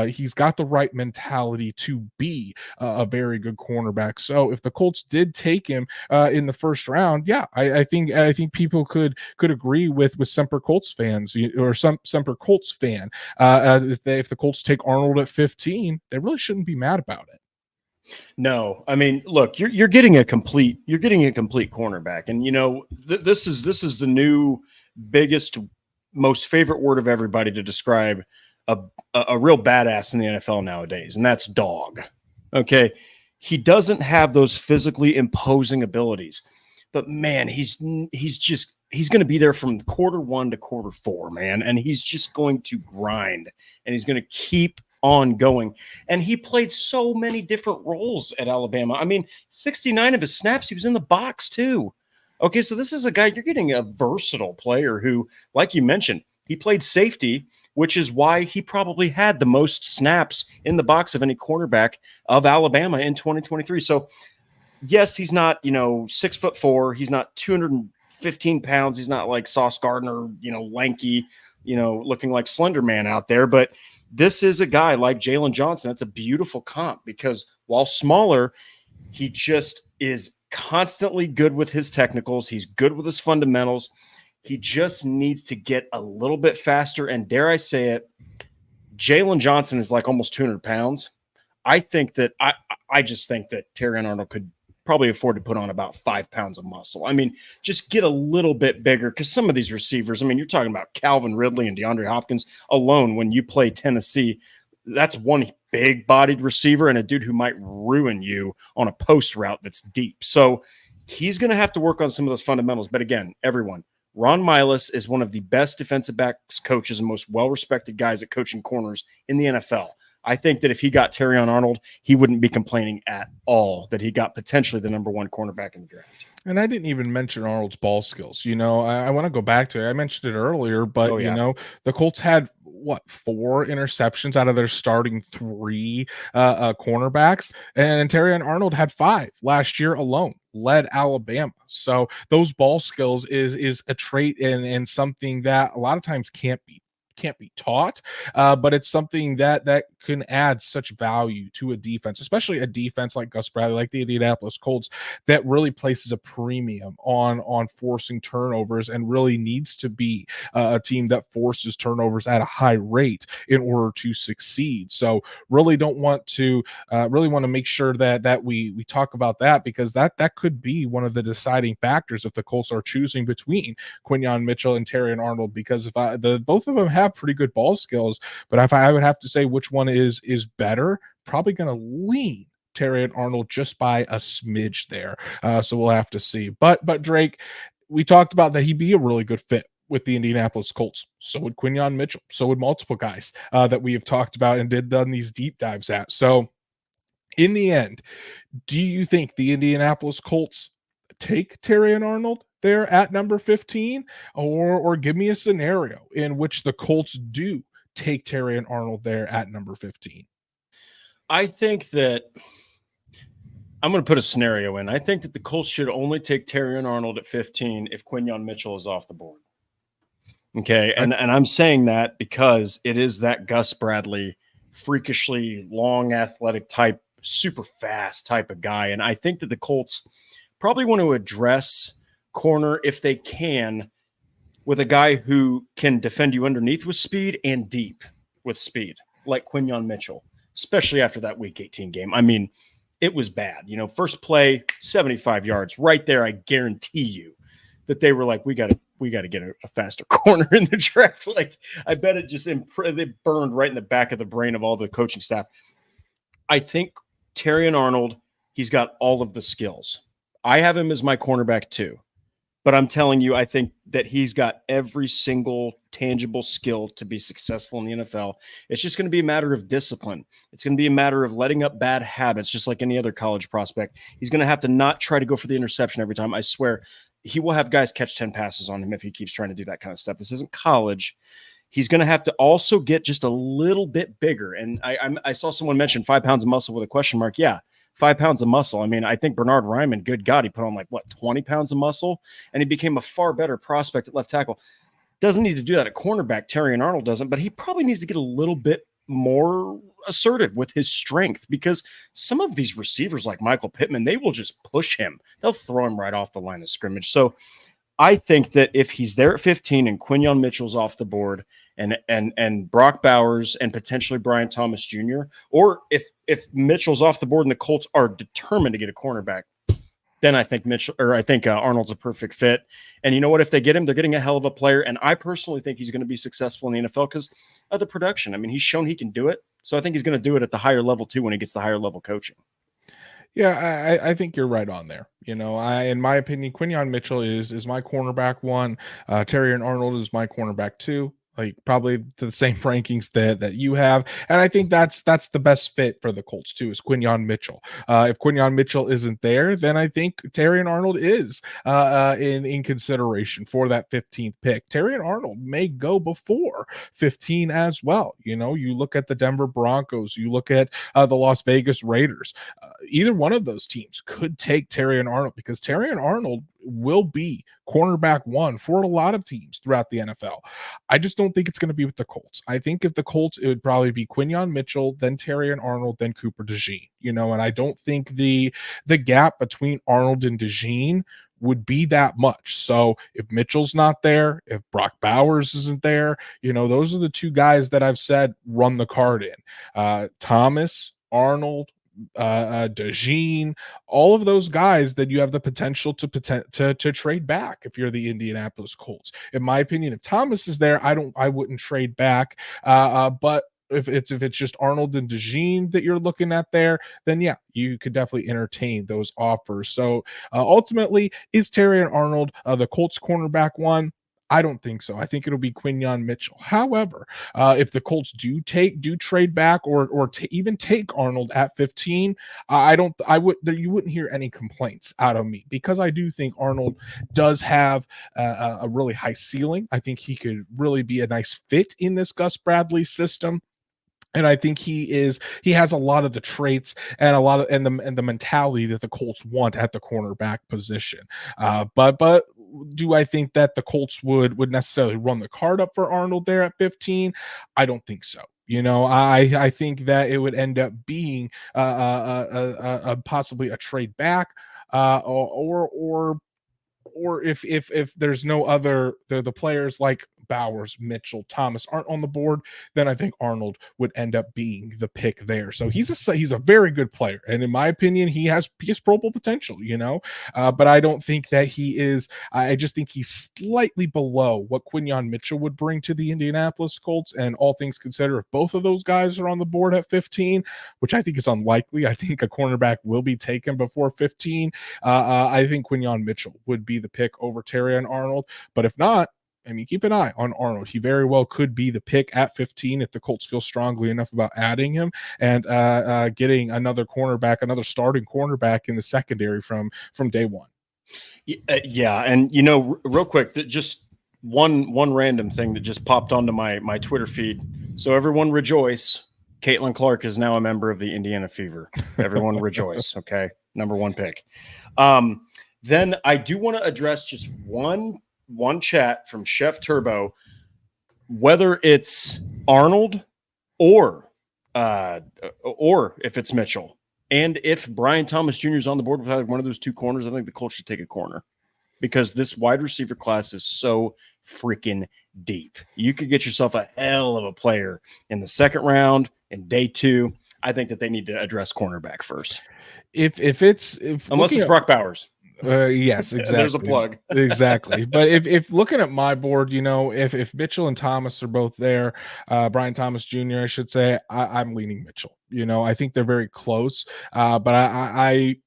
[SPEAKER 1] He's got the right mentality to be a very good cornerback. So if the Colts did take him in the first round, yeah, I think people could agree with Semper Colts fans or some Semper Colts fan. If the Colts take Arnold at 15, they really shouldn't be mad about it.
[SPEAKER 2] No, I mean, look, you're getting a complete cornerback, and this is the new biggest, most favorite word of everybody to describe a real badass in the NFL nowadays, and that's dog. Okay, he doesn't have those physically imposing abilities, but man, he's going to be there from quarter one to quarter four, man, and he's just going to grind, and he's going to keep on going. And he played so many different roles at Alabama. I mean, 69 of his snaps, he was in the box too. Okay, so this is a guy, you're getting a versatile player who, like you mentioned, he played safety, which is why he probably had the most snaps in the box of any cornerback of Alabama in 2023. So, yes, he's not, 6'4". He's not 215 pounds. He's not like Sauce Gardner, lanky, looking like Slender Man out there. But this is a guy like Jalen Johnson. That's a beautiful comp because while smaller, he just is constantly good with his technicals. He's good with his fundamentals. He just needs to get a little bit faster. And dare I say it, Jalen Johnson is like almost 200 pounds. I just think that Terrion Arnold could probably afford to put on about 5 pounds of muscle. I mean, just get a little bit bigger because some of these receivers, I mean, you're talking about Calvin Ridley and DeAndre Hopkins alone when you play Tennessee. That's one big-bodied receiver and a dude who might ruin you on a post route that's deep. So he's going to have to work on some of those fundamentals. But again, everyone, Ron Miles is one of the best defensive backs coaches and most well-respected guys at coaching corners in the NFL. I think that if he got Terrion Arnold, he wouldn't be complaining at all that he got potentially the number one cornerback in the draft.
[SPEAKER 1] And I didn't even mention Arnold's ball skills. I want to go back to it. I mentioned it earlier, but
[SPEAKER 2] Oh yeah.
[SPEAKER 1] the Colts had what, 4 interceptions out of their starting three cornerbacks, and Terrion Arnold had 5 last year alone. Led Alabama. So those ball skills is a trait and something that a lot of times can't be taught, but it's something that can add such value to a defense, especially a defense like Gus Bradley, like the Indianapolis Colts, that really places a premium on forcing turnovers and really needs to be a team that forces turnovers at a high rate in order to succeed. So really don't want to really want to make sure that we talk about that, because that could be one of the deciding factors if the Colts are choosing between Quinyon Mitchell and Terrion Arnold, because if both of them have pretty good ball skills, but if I would have to say which one is better, probably going to lean Terrion Arnold just by a smidge there. So we'll have to see. But Drake, we talked about that he'd be a really good fit with the Indianapolis Colts. So would Quinyon Mitchell. So would multiple guys that we have talked about and done these deep dives at. So in the end, do you think the Indianapolis Colts take Terrion Arnold there at number 15, or give me a scenario in which the Colts do take Terrion Arnold there at number 15?
[SPEAKER 2] I think that I'm going to put a scenario in. I think that the Colts should only take Terrion Arnold at 15 if Quinyon Mitchell is off the board. Okay, and I'm saying that because it is that Gus Bradley, freakishly long, athletic type, super fast type of guy, and I think that the Colts probably want to address corner if they can with a guy who can defend you underneath with speed and deep with speed, like Quinyon Mitchell, especially after that Week 18 game. I mean, it was bad. First play, 75 yards right there. I guarantee you that they were like, we got to get a faster corner in the draft. Like, I bet it just they burned right in the back of the brain of all the coaching staff. I think Terrion Arnold, he's got all of the skills. I have him as my cornerback too, but I'm telling you, I think that he's got every single tangible skill to be successful in the NFL. It's just going to be a matter of discipline. It's going to be a matter of letting up bad habits, just like any other college prospect. He's going to have to not try to go for the interception every time. I swear, he will have guys catch 10 passes on him if he keeps trying to do that kind of stuff. This isn't college. He's going to have to also get just a little bit bigger. And I saw someone mention 5 pounds of muscle with a question mark. Yeah, 5 pounds of muscle. I mean, I think Bernard Ryman, good God, he put on 20 pounds of muscle, and he became a far better prospect at left tackle. Doesn't need to do that at cornerback. Terrion Arnold doesn't, but he probably needs to get a little bit more assertive with his strength, because some of these receivers like Michael Pittman, they will just push him. They'll throw him right off the line of scrimmage. So I think that if he's there at 15 and Quinyon Mitchell's off the board and Brock Bowers and potentially Brian Thomas Jr., or if Mitchell's off the board and the Colts are determined to get a cornerback, then I think Arnold's a perfect fit. And you know what? If they get him, they're getting a hell of a player. And I personally think he's going to be successful in the NFL because of the production. I mean, he's shown he can do it. So I think he's going to do it at the higher level too when he gets the higher level coaching.
[SPEAKER 1] Yeah, I think you're right on there. In my opinion, Quinyon Mitchell is my cornerback 1. Terrion Arnold is my cornerback 2. Like, probably the same rankings that you have, and I think that's the best fit for the Colts too, is Quinyon Mitchell. If Quinyon Mitchell isn't there, then I think Terrion Arnold is in consideration for that 15th pick. Terrion Arnold may go before 15 as well. You look at the Denver Broncos, you look at the Las Vegas Raiders. Either one of those teams could take Terrion Arnold, because Terrion Arnold will be cornerback 1 for a lot of teams throughout the NFL. I just don't think it's going to be with the Colts. I think if the Colts, it would probably be Quinyon Mitchell, then Terrion Arnold, then Cooper DeJean. And I don't think the gap between Arnold and DeJean would be that much. So if Mitchell's not there, if Brock Bowers isn't there, those are the 2 guys that I've said run the card in. Thomas, Arnold, DeJean, all of those guys that you have the potential to trade back if you're the Indianapolis Colts. In my opinion, if Thomas is there, I wouldn't trade back. But if it's just Arnold and DeJean that you're looking at there, then yeah, you could definitely entertain those offers. So ultimately, is Terrion Arnold the Colts cornerback 1? I don't think so. I think it'll be Quinyon Mitchell. However, if the Colts do trade back or even take Arnold at 15, you wouldn't hear any complaints out of me, because I do think Arnold does have a really high ceiling. I think he could really be a nice fit in this Gus Bradley system. And I think he has a lot of the traits and the mentality that the Colts want at the cornerback position. But do I think that the Colts would necessarily run the card up for Arnold there at 15? I don't think so. I think that it would end up being possibly a trade back, or if there's no other, the players like Bowers, Mitchell, Thomas aren't on the board, then I think Arnold would end up being the pick there. So he's a very good player, and in my opinion, he has Pro Bowl potential. But I don't think that he is. I just think he's slightly below what Quinyon Mitchell would bring to the Indianapolis Colts. And all things considered, if both of those guys are on the board at 15, which I think is unlikely, I think a cornerback will be taken before 15. I think Quinyon Mitchell would be the pick over Terrion Arnold. But if not, I mean, keep an eye on Arnold. He very well could be the pick at 15 if the Colts feel strongly enough about adding him and getting another starting cornerback in the secondary from day one.
[SPEAKER 2] Yeah, and real quick, just one random thing that just popped onto my Twitter feed. So everyone rejoice. Caitlin Clark is now a member of the Indiana Fever. Everyone rejoice. Okay, number one pick. Then I do want to address just one chat from Chef Turbo, whether it's Arnold or if it's Mitchell, and if Brian Thomas Jr. is on the board with either one of those two corners, I think the Colts should take a corner, because this wide receiver class is so freaking deep. You could get yourself a hell of a player in the second round in day two. I think that they need to address cornerback first.
[SPEAKER 1] Unless
[SPEAKER 2] it's Brock Bowers.
[SPEAKER 1] Yes, exactly.
[SPEAKER 2] There's a plug.
[SPEAKER 1] Exactly. But if looking at my board, if Mitchell and Thomas are both there, Brian Thomas Jr., I should say, I'm leaning Mitchell. I think they're very close. But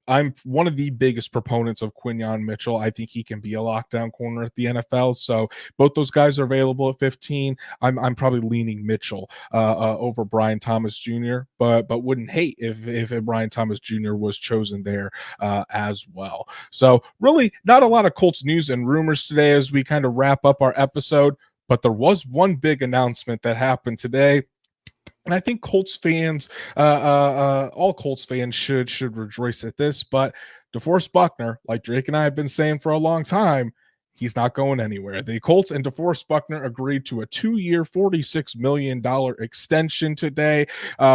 [SPEAKER 1] I'm one of the biggest proponents of Quinyon Mitchell. I think he can be a lockdown corner at the NFL. So both those guys are available at 15. I'm probably leaning Mitchell over Brian Thomas Jr., but wouldn't hate if Brian Thomas Jr. was chosen there as well. So really not a lot of Colts news and rumors today as we kind of wrap up our episode, but there was one big announcement that happened today. And I think Colts fans, all Colts fans should rejoice at this. But DeForest Buckner, like Drake and I have been saying for a long time, he's not going anywhere. The Colts and DeForest Buckner agreed to a 2-year, $46 million extension today,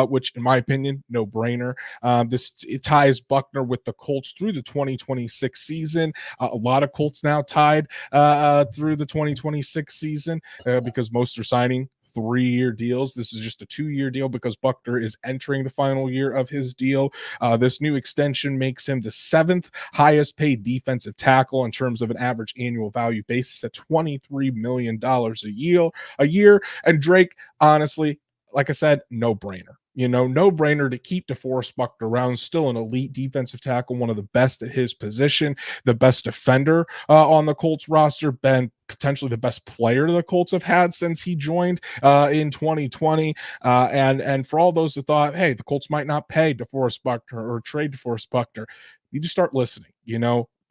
[SPEAKER 1] which, in my opinion, no brainer. It ties Buckner with the Colts through the 2026 season. A lot of Colts now tied through the 2026 season because most are signing 3-year deals. This is just a 2-year deal because Buckner is entering the final year of his deal. This new extension makes him the 7th highest paid defensive tackle in terms of an average annual value basis at $23 million a year. And Drake, honestly, like I said, no brainer. No brainer to keep DeForest Buckner around. Still an elite defensive tackle, one of the best at his position, the best defender on the Colts roster, been potentially the best player the Colts have had since he joined in 2020. And for all those that thought, hey, the Colts might not pay DeForest Buckner or trade DeForest Buckner, you just start listening.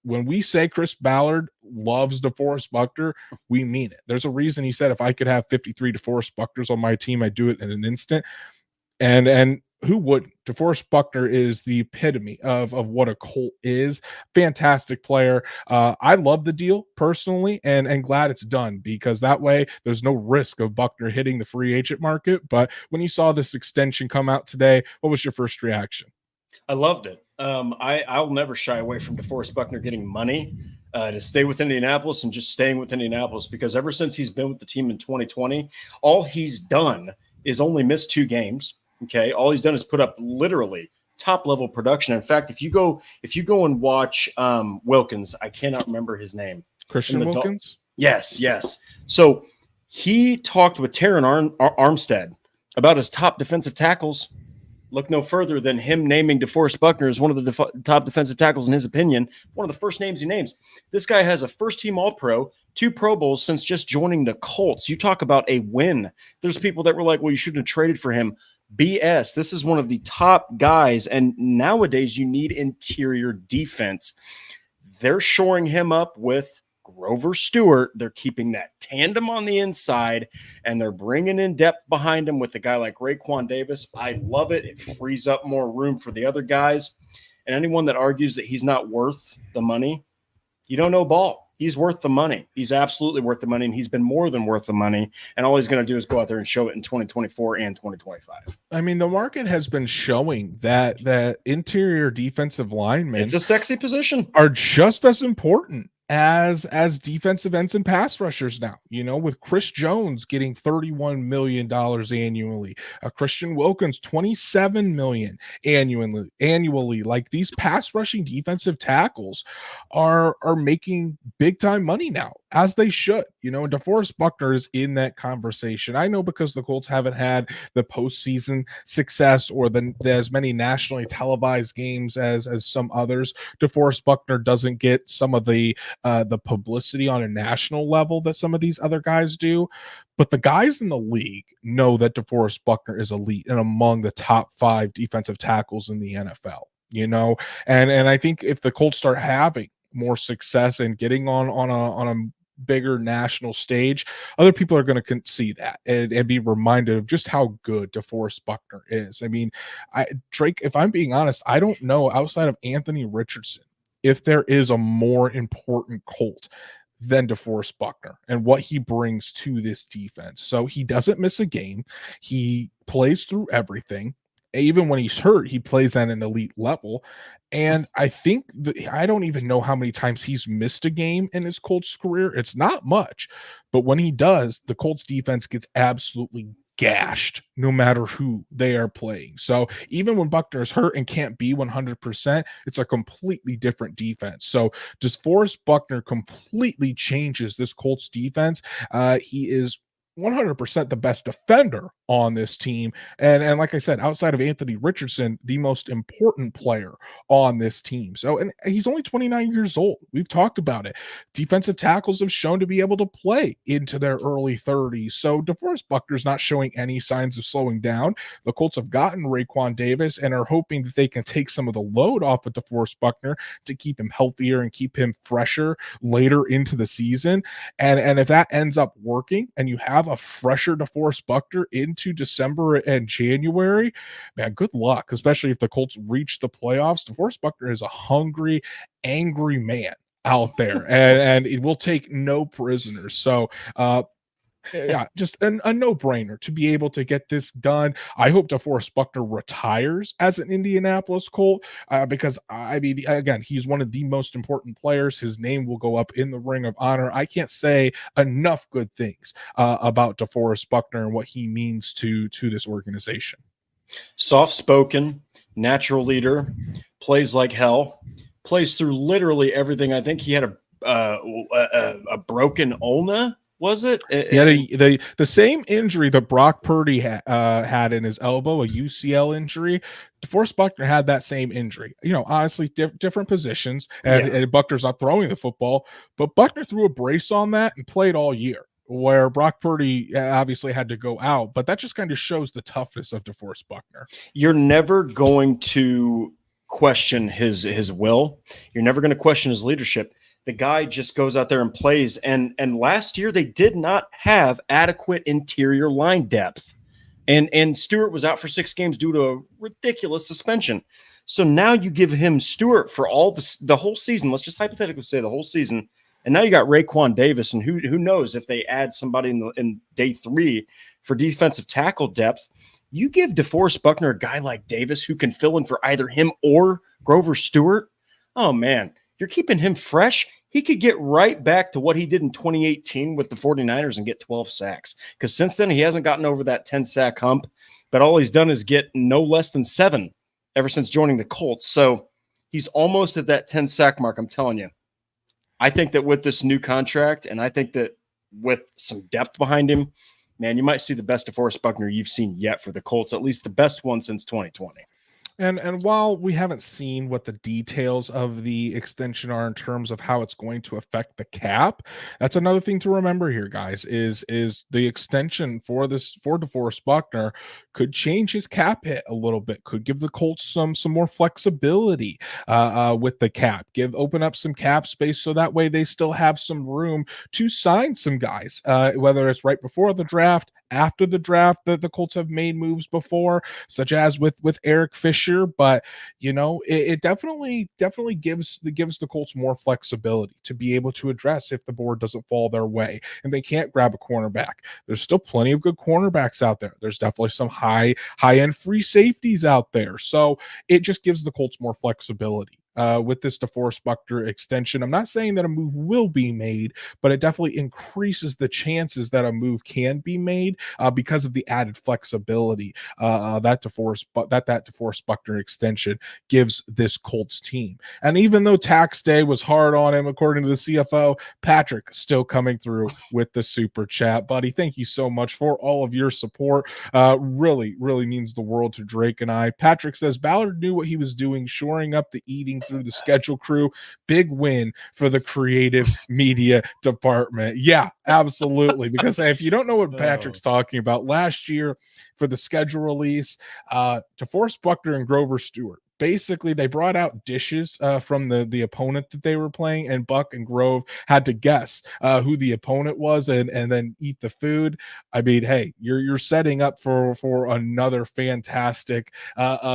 [SPEAKER 1] When we say Chris Ballard loves DeForest Buckner, we mean it. There's a reason he said, if I could have 53 DeForest Buckners on my team, I'd do it in an instant. And who wouldn't? DeForest Buckner is the epitome of what a Colt is. Fantastic player. I love the deal personally, and glad it's done, because that way there's no risk of Buckner hitting the free agent market. But when you saw this extension come out today, what was your first reaction?
[SPEAKER 2] I loved it. I'll never shy away from DeForest Buckner getting money to stay with Indianapolis and just staying with Indianapolis, because ever since he's been with the team in 2020, all he's done is only miss 2 games. Okay, all he's done is put up literally top-level production. In fact, if you go and watch Wilkins, I cannot remember his name.
[SPEAKER 1] Christian Wilkins?
[SPEAKER 2] Yes. So he talked with Terrion Armstead about his top defensive tackles. look no further than him naming DeForest Buckner as one of the top defensive tackles in his opinion. One of the first names he names. This guy has a first-team All-Pro, 2 Pro Bowls since just joining the Colts. You talk about a win. There's people that were like, well, you shouldn't have traded for him. BS. This is one of the top guys, and nowadays you need interior defense. They're shoring him up with Grover Stewart. They're keeping that tandem on the inside, and they're bringing in depth behind him with a guy like Raekwon Davis. I love it. It frees up more room for the other guys. And anyone that argues that he's not worth the money, you don't know ball. He's worth the money. He's absolutely worth the money, and he's been more than worth the money. And all he's going to do is go out there and show it in 2024 and 2025.
[SPEAKER 1] I mean, the market has been showing that interior defensive linemen,
[SPEAKER 2] it's a sexy position,
[SPEAKER 1] are just as important as defensive ends and pass rushers now, with Chris Jones getting $31 million annually, Christian Wilkins, $27 million annually. Like, these pass rushing defensive tackles are making big time money now, as they should, and DeForest Buckner is in that conversation. I know, because the Colts haven't had the postseason success or as many nationally televised games as some others. DeForest Buckner doesn't get some of the publicity on a national level that some of these other guys do, but the guys in the league know that DeForest Buckner is elite and among the top 5 defensive tackles in the NFL, and I think if the Colts start having more success and getting on a bigger national stage, other people are going to see that and be reminded of just how good DeForest Buckner is. I mean, Drake, if I'm being honest, I don't know, outside of Anthony Richardson, if there is a more important Colt than DeForest Buckner and what he brings to this defense. So he doesn't miss a game. He plays through everything. Even when he's hurt, he plays at an elite level. And I think I don't even know how many times he's missed a game in his Colts career. It's not much, but when he does, the Colts defense gets absolutely gashed no matter who they are playing. So even when Buckner is hurt and can't be 100%, it's a completely different defense. So DeForest Buckner completely changes this Colts defense. He is 100% the best defender on this team. And like I said, outside of Anthony Richardson, the most important player on this team. So, and he's only 29 years old. We've talked about it. Defensive tackles have shown to be able to play into their early 30s. So DeForest Buckner's not showing any signs of slowing down. The Colts have gotten Raekwon Davis and are hoping that they can take some of the load off of DeForest Buckner to keep him healthier and keep him fresher later into the season. And if that ends up working and you have a fresher DeForest Buckner into December and January, man, good luck, especially if the Colts reach the playoffs. DeForest Buckner is a hungry, angry man out there, and it will take no prisoners. So, yeah, just a no-brainer to be able to get this done. I hope DeForest Buckner retires as an Indianapolis Colt, because, I mean, again, he's one of the most important players. His name will go up in the Ring of Honor. I can't say enough good things about DeForest Buckner and what he means to this organization.
[SPEAKER 2] Soft-spoken, natural leader, plays like hell, plays through literally everything. I think he had a broken ulna. Was it?
[SPEAKER 1] He had the same injury that Brock Purdy had in his elbow, a UCL injury. DeForest Buckner had that same injury. Honestly, different positions, and Buckner's not throwing the football, but Buckner threw a brace on that and played all year, where Brock Purdy obviously had to go out. But that just kind of shows the toughness of DeForest Buckner.
[SPEAKER 2] You're never going to question his will. You're never going to question his leadership. The guy just goes out there and plays. And last year they did not have adequate interior line depth. And Stewart was out for 6 games due to a ridiculous suspension. So now you give him Stewart for all the whole season. Let's just hypothetically say the whole season. And now you got Raekwon Davis, and who knows if they add somebody in day 3 for defensive tackle depth. You give DeForest Buckner a guy like Davis who can fill in for either him or Grover Stewart. Oh man, you're keeping him fresh. He could get right back to what he did in 2018 with the 49ers and get 12 sacks. Because since then, he hasn't gotten over that 10-sack hump. But all he's done is get no less than 7 ever since joining the Colts. So he's almost at that 10-sack mark, I'm telling you. I think that with this new contract, and I think that with some depth behind him, man, you might see the best DeForest Buckner you've seen yet for the Colts, at least the best one since 2020.
[SPEAKER 1] And while we haven't seen what the details of the extension are in terms of how it's going to affect the cap, that's another thing to remember here, guys, is the extension for DeForest Buckner could change his cap hit a little bit, could give the Colts some more flexibility with the cap, open up some cap space so that way they still have some room to sign some guys, whether it's right before the draft, after the draft, that the Colts have made moves before, such as with Eric Fisher. But it definitely gives the Colts more flexibility to be able to address if the board doesn't fall their way and they can't grab a cornerback. There's still plenty of good cornerbacks out there. There's definitely some high end free safeties out there. So it just gives the Colts more flexibility. With this DeForest Buckner extension, I'm not saying that a move will be made, but it definitely increases the chances that a move can be made because of the added flexibility that DeForest Buckner extension gives this Colts team. And even though tax day was hard on him, according to the CFO, Patrick still coming through with the super chat, buddy. Thank you so much for all of your support. Really means the world to Drake and I. Patrick says Ballard knew what he was doing, shoring up the eating through the schedule crew. Big win for the creative media department. Yeah, absolutely. Because if you don't know what Patrick's talking about, last year for the schedule release, DeForest Buckner and Grover Stewart, basically they brought out dishes from the opponent that they were playing, and Buck and Grove had to guess who the opponent was and then eat the food. I mean, hey, you're setting up for another fantastic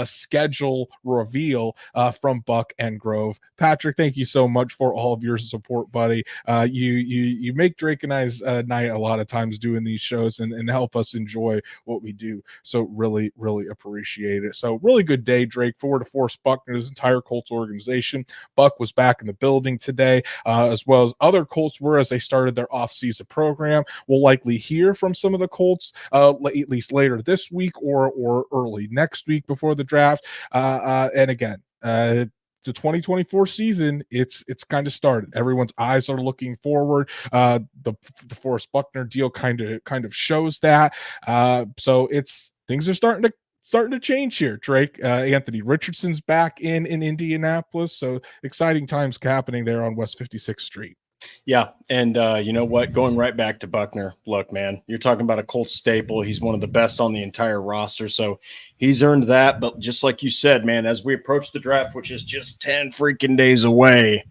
[SPEAKER 1] schedule reveal from Buck and Grove. Patrick, thank you so much for all of your support, buddy. You make Drake and I's night a lot of times doing these shows and help us enjoy what we do. So really appreciate it. So really good day, Drake, for DeForest Buckner's entire Colts organization. Buck was back in the building today, as well as other Colts were as they started their offseason program. We'll likely hear from some of the Colts at least later this week or early next week before the draft. And again, the 2024 season, it's kind of started. Everyone's eyes are looking forward. The DeForest Buckner deal kind of shows that. So things are starting to change here, Drake. Anthony Richardson's back in Indianapolis, so exciting times happening there on West 56th Street.
[SPEAKER 2] Yeah, and you know what? Going right back to Buckner, look, man, you're talking about a Colts staple. He's one of the best on the entire roster, so he's earned that. But just like you said, man, as we approach the draft, which is just 10 freaking days away,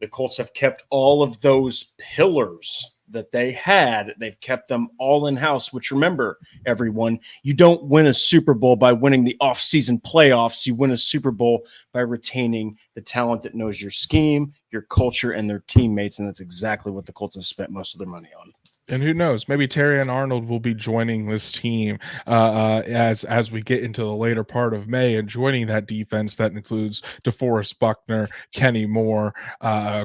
[SPEAKER 2] the Colts have kept all of those pillars that they've kept them all in-house, which, remember, everyone, you don't win a Super Bowl by winning the off-season playoffs. You win a Super Bowl by retaining the talent that knows your scheme, your culture, and their teammates, and that's exactly what the Colts have spent most of their money on.
[SPEAKER 1] And who knows, maybe Terrion Arnold will be joining this team as we get into the later part of May and joining that defense that includes DeForest Buckner, Kenny Moore,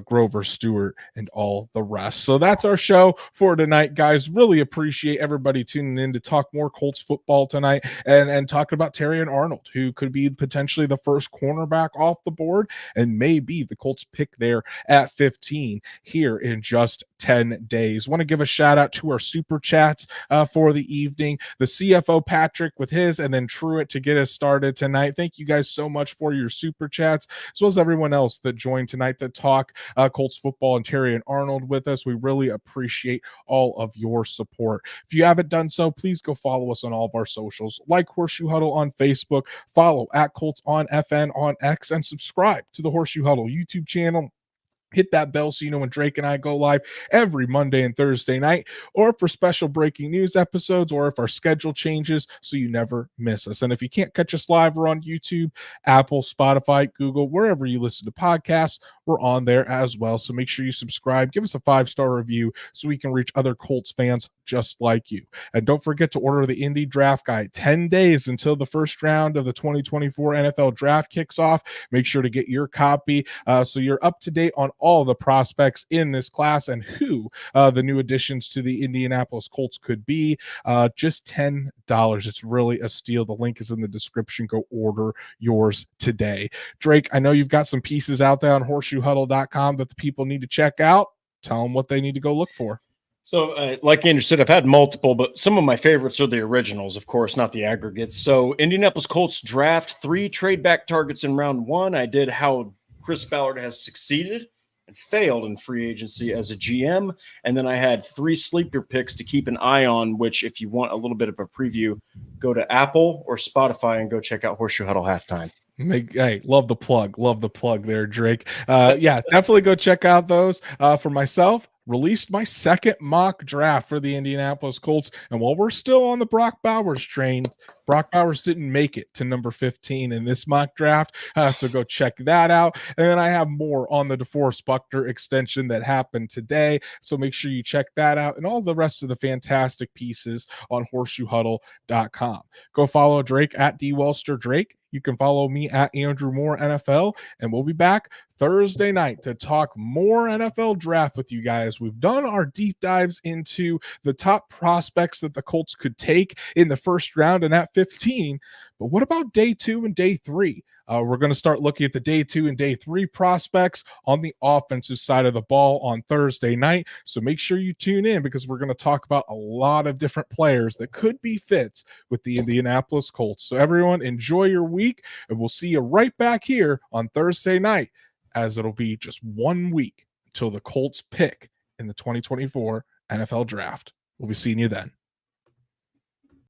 [SPEAKER 1] Grover Stewart, and all the rest. So that's our show for tonight, guys. Really appreciate everybody tuning in to talk more Colts football tonight and talk about Terrion Arnold, who could be potentially the first cornerback off the board and maybe the Colts pick there at 15 here in just 10 days. Want to give a shout out to our super chats for the evening. The CFO Patrick with his, and then Truitt to get us started tonight. Thank you guys so much for your super chats, as well as everyone else that joined tonight to talk Colts football and Terrion Arnold with us. We really appreciate all of your support. If you haven't done so, please go follow us on all of our socials, like Horseshoe Huddle on Facebook, follow at Colts on FN on X, and subscribe to the Horseshoe Huddle YouTube channel. Hit that bell so you know when Drake and I go live every Monday and Thursday night, or for special breaking news episodes, or if our schedule changes so you never miss us. And if you can't catch us live, we're on YouTube, Apple, Spotify, Google, wherever you listen to podcasts, we're on there as well. So make sure you subscribe, give us a 5-star review so we can reach other Colts fans just like you. And don't forget to order the Indy Draft Guide. 10 days until the first round of the 2024 NFL Draft kicks off. Make sure to get your copy so you're up to date on all the prospects in this class and who the new additions to the Indianapolis Colts could be. Just $10. It's really a steal. The link is in the description. Go order yours today. Drake, I know you've got some pieces out there on horseshoehuddle.com that the people need to check out. Tell them what they need to go look for.
[SPEAKER 2] So, like Andrew said, I've had multiple, but some of my favorites are the originals, of course, not the aggregates. So, Indianapolis Colts draft 3 trade back targets in round 1. I did how Chris Ballard has succeeded and failed in free agency as a GM. And then I had 3 sleeper picks to keep an eye on, which, if you want a little bit of a preview, go to Apple or Spotify and go check out Horseshoe Huddle Halftime.
[SPEAKER 1] Hey, love the plug there, Drake. Yeah, definitely go check out those. For myself, released my second mock draft for the Indianapolis Colts, and while we're still on the Brock Bowers train, Brock Bowers didn't make it to number 15 in this mock draft, so go check that out. And then I have more on the DeForest Buckner extension that happened today, so make sure you check that out and all the rest of the fantastic pieces on horseshoehuddle.com. Go follow Drake at DWelsterDrake. You can follow me at Andrew Moore NFL, and we'll be back Thursday night to talk more NFL draft with you guys. We've done our deep dives into the top prospects that the Colts could take in the first round and at 15. But what about day 2 and day 3? We're going to start looking at the day 2 and day 3 prospects on the offensive side of the ball on Thursday night. So make sure you tune in because we're going to talk about a lot of different players that could be fits with the Indianapolis Colts. So everyone, enjoy your week, and we'll see you right back here on Thursday night, as it'll be just 1 week until the Colts pick in the 2024 NFL Draft. We'll be seeing you then.